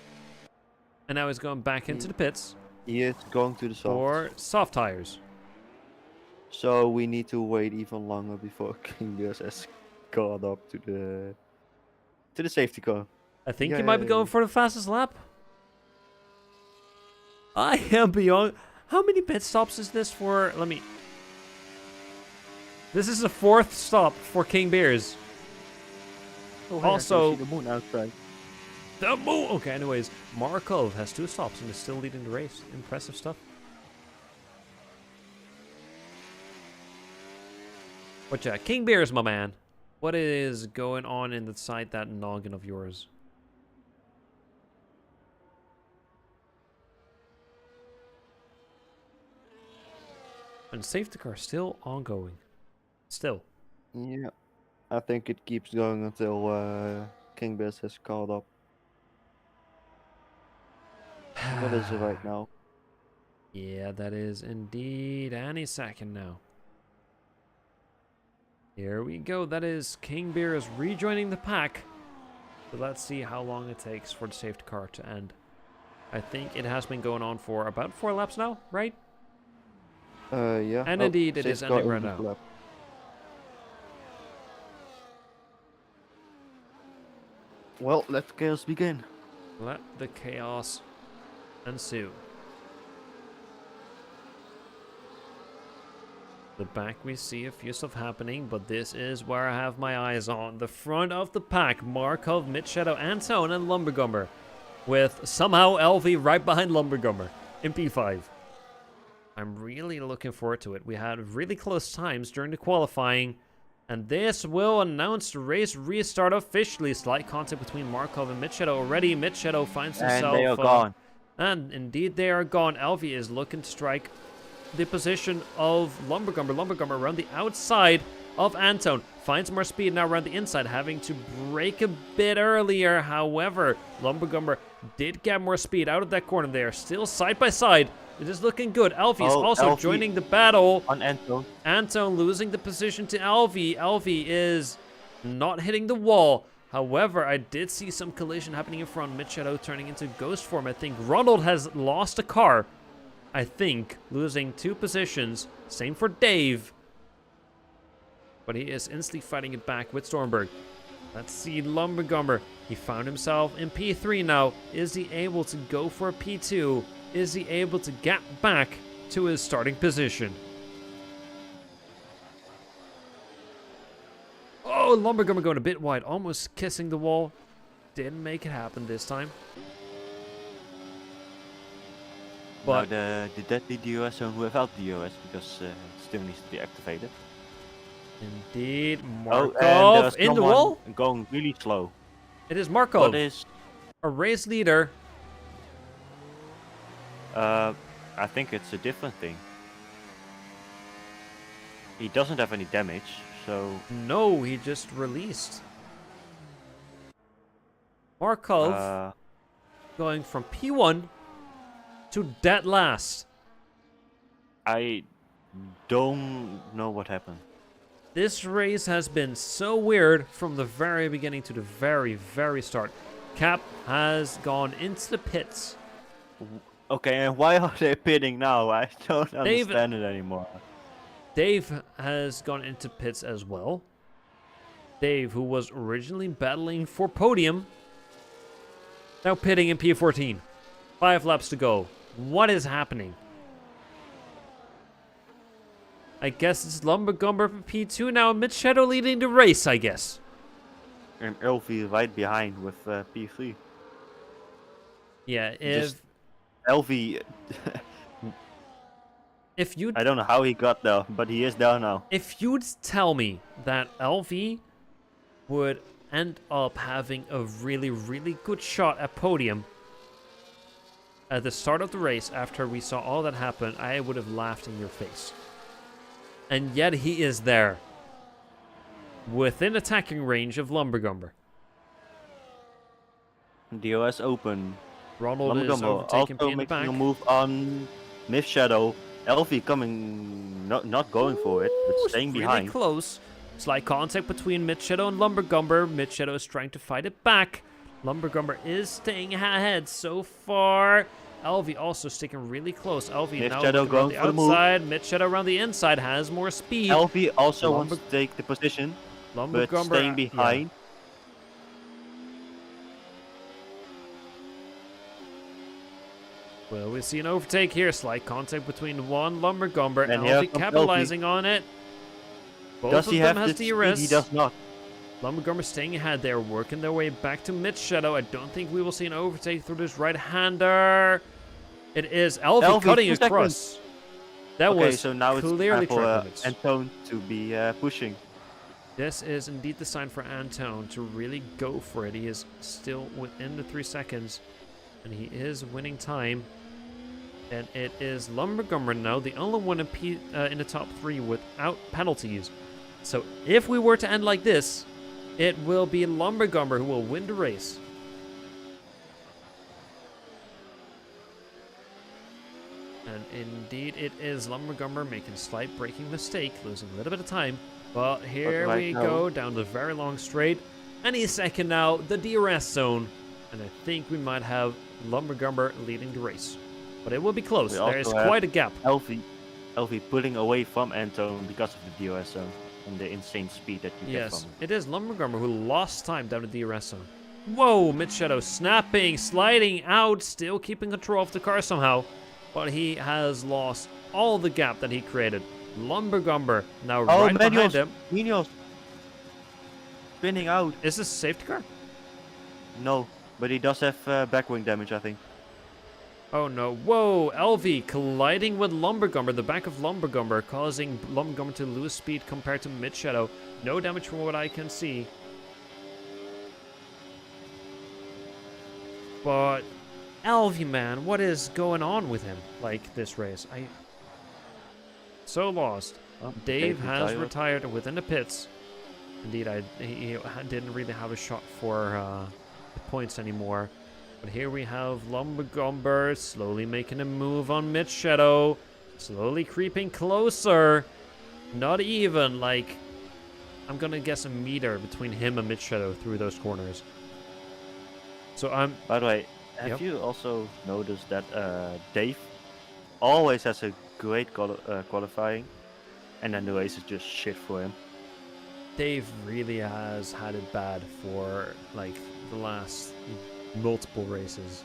and now he's going back into the pits. He is going to the soft. For soft tires. So we need to wait even longer before King Beers has caught up to the safety car. I think he might be going for the fastest lap. I am beyond. How many pit stops is this for? Let me. This is the 4th stop for King Beers. Oh, also, I can see the moon outside. The moon. Okay. Anyways, Markov has 2 stops and is still leading the race. Impressive stuff. But yeah, King Beers, my man. What is going on inside that noggin of yours? And safety car still ongoing. Still. Yeah, I think it keeps going until King Beers has caught up. What is it right now? Yeah, that is indeed any second now. Here we go. That is King Beer is rejoining the pack. So let's see how long it takes for the safety car to end. I think it has been going on for about 4 laps now, right? Yeah. And Oh, indeed, it is safety car ending right in this now. lap. Well, let chaos begin. Let the chaos ensue. The back we see a few stuff happening, but this is where I have my eyes on. The front of the pack, Markov, Midshadow, Antone, and Lumbergumber. With somehow LV right behind Lumbergumber in P5. I'm really looking forward to it. We had really close times during the qualifying. And this will announce the race restart officially. Slight contact between Markov and Midshadow already. Midshadow finds himself... And they are gone. And indeed they are gone. LV is looking to strike the position of Lumbergumber. Lumbergumber around the outside of Antone. Finds more speed now around the inside, having to brake a bit earlier. However, Lumbergumber did get more speed out of that corner. They are still side by side. It is looking good. Elvie is also Elvie joining the battle. on Antone. Antone losing the position to Elvie. Elvie is not hitting the wall. However, I did see some collision happening in front. Midshadow turning into ghost form. I think Ronald has lost a car. I think, losing 2 positions. Same for Dave. But he is instantly fighting it back with Stormberg. Let's see Lumbergumber. He found himself in P3 now. Is he able to go for a P2? Is he able to get back to his starting position? Oh, Lumbergumber going a bit wide. Almost kissing the wall. Didn't make it happen this time. But Now the deadly DOS zone without DOS because it still needs to be activated. indeed, Oh, and Markov in the wall. going really slow. It is Markov, What is? a race leader. I think it's a different thing. He doesn't have any damage, so No, he just released. Markov going from P1 to dead last. I don't know what happened. This race has been so weird from the very beginning to the very, very start. Cap has gone into the pits. Okay, and why are they pitting now? I don't understand it anymore. Dave has gone into pits as well. Dave, who was originally battling for podium, now pitting in P14. 5 laps to go. What is happening? I guess it's Lumbergumber for P2 now. Midshadow leading the race, I guess. And LV right behind with P3. Yeah, if Just LV, if you I don't know how he got there, but he is there now. if you'd tell me that LV would end up having a really, really good shot at podium at the start of the race after we saw all that happen, I would have laughed in your face. And yet he is there. Within attacking range of Lumbergumber. DOS open. Ronald is Lumbergumber overtaking P also in the making back. a move on Midshadow. LV coming, not going for it, but staying really behind. close. Slight contact between Midshadow and Lumbergumber. Midshadow is trying to fight it back. Lumbergumber is staying ahead so far. LV also sticking really close. LV now Midshadow looking around going the for the move. outside. Midshadow around the inside has more speed. LV also wants to take the position, but Lumbergumber staying behind. Well, we see an overtake here. Slight contact between one Lumbergumber and And here LV comes capitalizing on it. Both Does of he them have has the DRS. speed? He does not. Lumbergumber staying ahead. They're working their way back to Midshadow. I don't think we will see an overtake through this right-hander. It is LV cutting 2 across. That Okay, was so now it's clearly time for track limits. Antone to be pushing. This is indeed the sign for Antone to really go for it. He is still within the 3 seconds, and he is winning time. And it is Lumbergumber now, the only one in the top 3 without penalties. So if we were to end like this, it will be Lumbergumber who will win the race. Indeed, it is Lumbergumber making a slight braking mistake, losing a little bit of time. But here right we now- go down the very long straight. Any second now, the DRS zone. And I think we might have Lumbergumber leading the race. But it will be close. We There is also have quite a gap. Elfie pulling away from Anton because of the DRS zone and the insane speed that you get Yes, from him. it is Lumbergumber who lost time down the DRS zone. Whoa, Mid-Shadow snapping, sliding out, still keeping control of the car somehow. But he has lost all the gap that he created. Lumbergumber now right behind him. Menios spinning out. Is this a safety car? No, but he does have backwing damage, I think. Oh no, whoa, LV colliding with Lumbergumber, the back of Lumbergumber, causing Lumbergumber to lose speed compared to Mid-Shadow. No damage from what I can see. But LV, man, what is going on with him like this race? So lost. Oh, Dave has retired within the pits. Indeed, he didn't really have a shot for the points anymore. But here we have Lumbergumber slowly making a move on Mid-Shadow. Slowly creeping closer. Not even, like, I'm gonna guess a meter between him and Mid-Shadow through those corners. So I'm... By the way, have you also noticed that Dave always has a great qualifying, and then the race is just shit for him? Dave really has had it bad for, like, the last multiple races.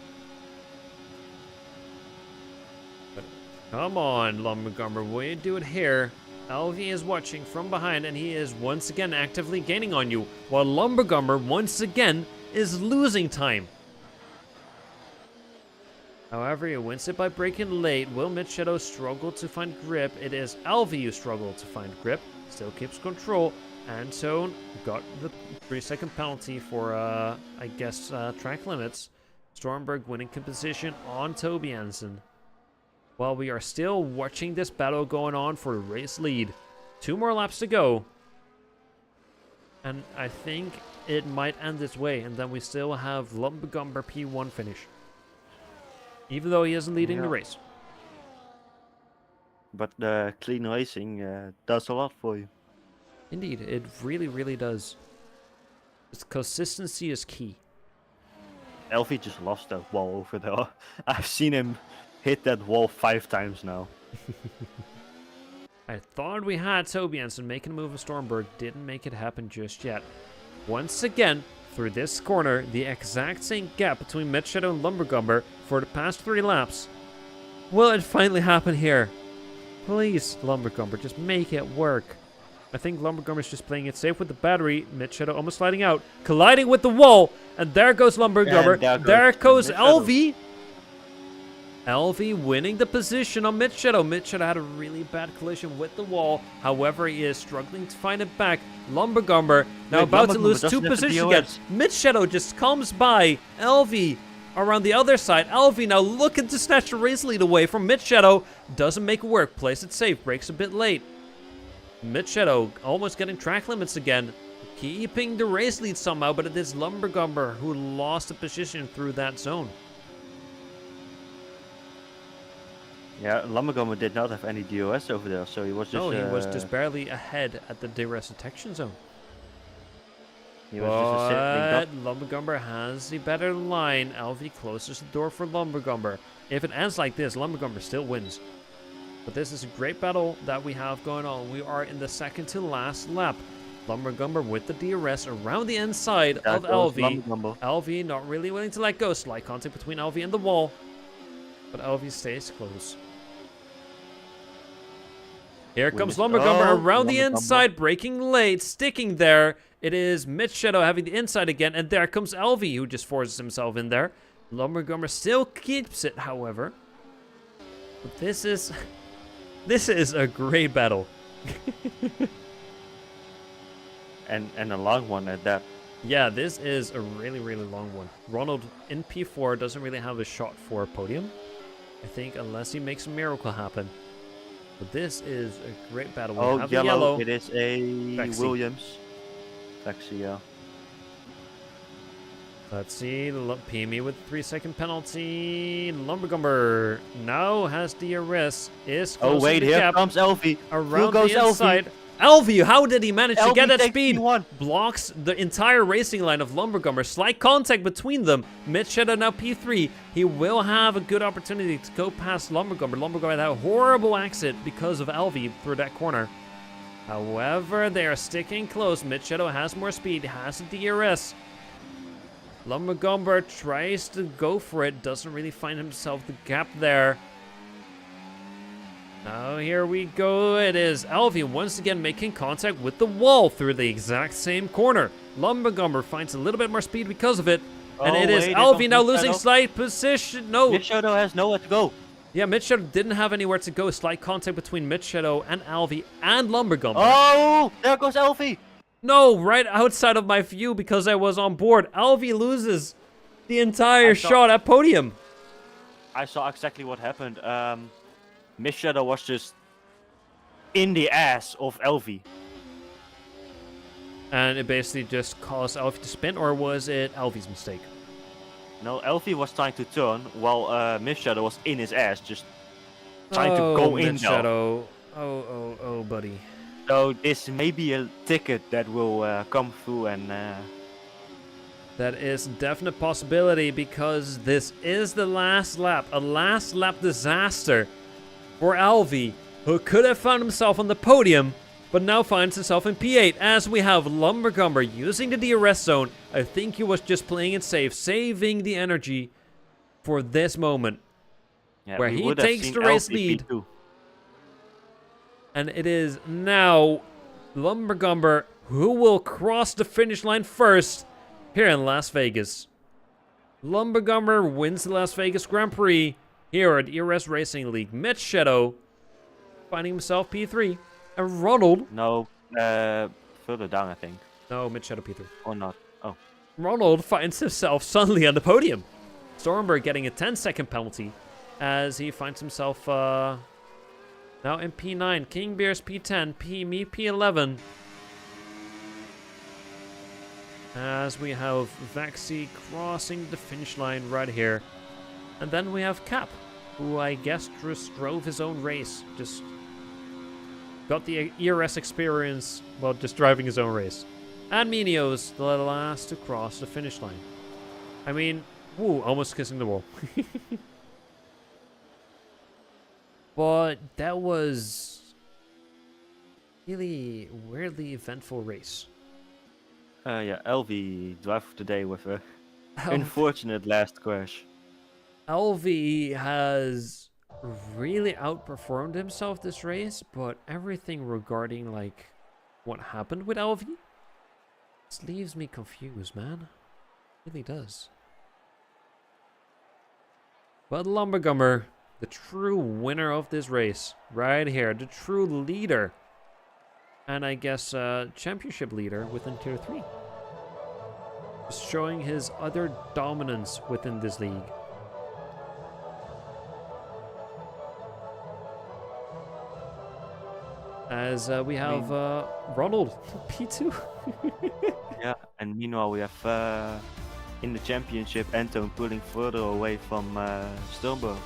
But come on, Lumbergumber, will you do it here? LV is watching from behind, and he is once again actively gaining on you, while Lumbergumber once again is losing time. However, he wins it by braking late. Will Mid-Shadow struggle to find grip? It is LV who struggled to find grip. Still keeps control. Anton got the 3-second penalty for, I guess, track limits. Stormberg winning position on Toby Hansen. While we are still watching this battle going on for the race lead. 2 more laps to go. And I think it might end this way. And then we still have Lumbergumber P1 finish. Even though he isn't leading the race. But clean racing does a lot for you. Indeed, it really, really does. Consistency is key. Elfie just lost that wall over there. I've seen him hit that wall 5 times now. I thought we had Toby Hansen making a move of Stormberg. Didn't make it happen just yet. Once again, through this corner, the exact same gap between Mid-Shadow and Lumbergumber for the past 3 laps. Will it finally happen here? Please, Lumbergumber, just make it work. I think Lumbergumber's just playing it safe with the battery. Mid-Shadow almost sliding out. Colliding with the wall. And there goes Lumbergumber. There goes LV. LV winning the position on Mid-Shadow. Mid-Shadow had a really bad collision with the wall. However, he is struggling to find it back. Lumbergumber now about to lose 2 positions again. Mid-Shadow just comes by LV around the other side. LV now looking to snatch the race lead away from Mid-Shadow. Doesn't make it work. Plays it safe. Breaks a bit late. Mid-Shadow almost getting track limits again. Keeping the race lead somehow, but it is Lumbergumber who lost the position through that zone. Yeah, Lumbergumber did not have any DOS over there, so he was just... No, he was just barely ahead at the DRS detection zone. He was just a Lumbergumber has the better line. LV closes the door for Lumbergumber. If it ends like this, Lumbergumber still wins. But this is a great battle that we have going on. We are in the second to last lap. Lumbergumber with the DRS around the inside of LV. LV not really willing to let go. Slight contact between LV and the wall. But LV stays close. Here comes Lumbergumber around the inside, breaking late, sticking there. It is Mid-Shadow having the inside again, and there comes LV, who just forces himself in there. Lumbergumber still keeps it, however. But this is a great battle. and a long one at that. Yeah, this is a really, really long one. Ronald in P4 doesn't really have a shot for a podium, I think, unless he makes a miracle happen. But this is a great battle. We have yellow. It is a Vexy. Williams. Vexy, yeah. Let's see. PME with 3-second penalty. Lumbergumber now has DRS. Is Oh closing wait, the here gap comes Elfie. around Here goes the Elfie. inside. Elfie, how did he manage to get Elfie that takes speed? P1. Blocks the entire racing line of Lumbergumber. Slight contact between them. Mid Shadow now P3. He will have a good opportunity to go past Lumbergumber. Lumbergumber had a horrible exit because of Elfie through that corner. However, they are sticking close. Mid Shadow has more speed, has a DRS. Lumbergumber tries to go for it, doesn't really find himself the gap there. Now here we go. It is Elfie once again making contact with the wall through the exact same corner. Lumbergumber finds a little bit more speed because of it. And it is Elfie now losing slight position. No. Mid Shadow has nowhere to go. Yeah, Mid Shadow didn't have anywhere to go. Slight contact between Mid Shadow and Elfie and Lumbergumber. Oh, there goes Elfie. No, right outside of my view because I was on board. Elfie loses the entire shot at podium. I saw exactly what happened. Mid Shadow was just in the ass of Elfie. And it basically just caused Elfie to spin, or was it Elfie's mistake? No, Elfie was trying to turn while Mid Shadow was in his ass, just trying to go in Mid Shadow. Oh, buddy. So this may be a ticket that will come through and... That is a definite possibility because this is the last lap. A last lap disaster for Elfie, who could have found himself on the podium, but now finds himself in P8 as we have Lumbergumber using the DRS zone. I think he was just playing it safe, saving the energy for this moment where he takes the race lead. And it is now Lumbergumber who will cross the finish line first here in Las Vegas. Lumbergumber wins the Las Vegas Grand Prix here at ERS Racing League. Mid Shadow finding himself P3. And Ronald... No, further down, I think. No, Mid Shadow P3. Or not. Oh. Ronald finds himself suddenly on the podium. Stormberg getting a 10-second penalty as he finds himself... now in P9, King Bears P10, me P11. As we have Vaxi crossing the finish line right here. And then we have Cap, who I guess just drove his own race. Just got the ERS experience while just driving his own race. And Minios, the last to cross the finish line. I mean, woo, almost kissing the wall. But that was really weirdly eventful race. Yeah, Elfie drove today with a unfortunate last crash. Elfie has really outperformed himself this race, but everything regarding like what happened with Elfie just leaves me confused, man. It really does. But Lumbergumber, the true winner of this race, right here, the true leader, and I guess championship leader within Tier 3. Just showing his utter dominance within this league. As we have Ronald, P2. Yeah, and meanwhile we have in the championship Anton pulling further away from Sternberg.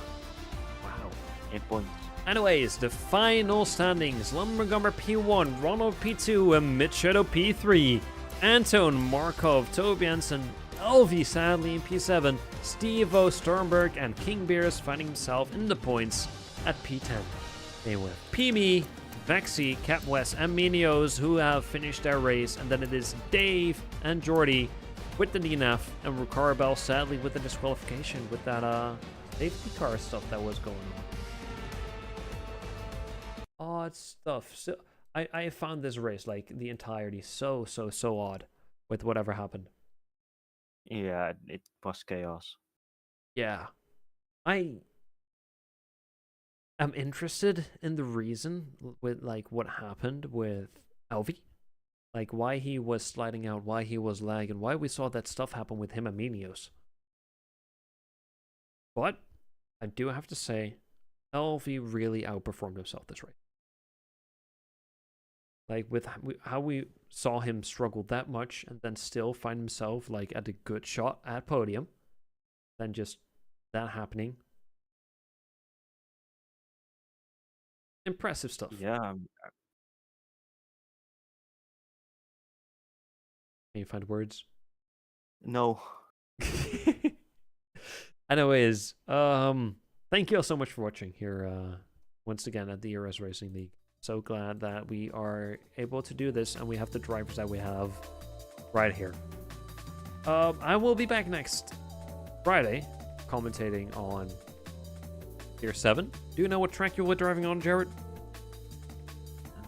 Wow. In points. Anyways, the final standings. Lumbergumber P1, Ronald P2, and Mid Shadow P3. Anton, Markov, Tobiansen, Elfie sadly in P7, Steve-O, Sternberg, and King Beers finding himself in the points at P10. They were Pimi, Vexi, Cap West, and Minios who have finished their race, and then it is Dave and Jordy with the DNF, and Ricarbel sadly with the disqualification with that safety car stuff that was going on. Odd stuff. So I found this race, like the entirety, so odd with whatever happened. Yeah, it was chaos. Yeah. I am interested in the reason with like what happened with Elfie. Like why he was sliding out, why he was lagging, why we saw that stuff happen with him and Minios. But I do have to say, Elfie really outperformed himself this race. Like with how we saw him struggle that much and then still find himself like at a good shot at podium. Then just that happening. Impressive stuff. Yeah, Can you find words? no. Anyways, thank you all so much for watching here once again at the ERS Racing League. So glad that we are able to do this and we have the drivers that we have right here. I will be back next Friday commentating on Tier 7. Do you know what track you were driving on, Jared?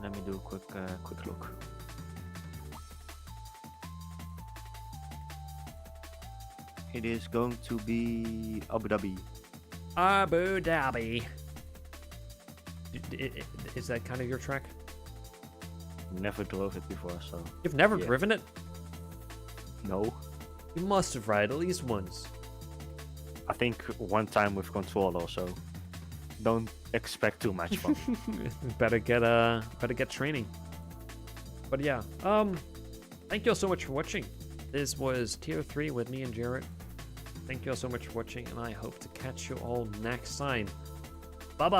Let me do a quick look. It is going to be Abu Dhabi. Abu Dhabi. Is that kind of your track? Never drove it before, so. You've never Yeah. driven it? No. You must have ride at least once. I think one time with controller, so don't expect too much from me. better get training. But yeah, thank you all so much for watching. This was Tier 3 with me and Jarrett. Thank you all so much for watching, and I hope to catch you all next time. Bye bye.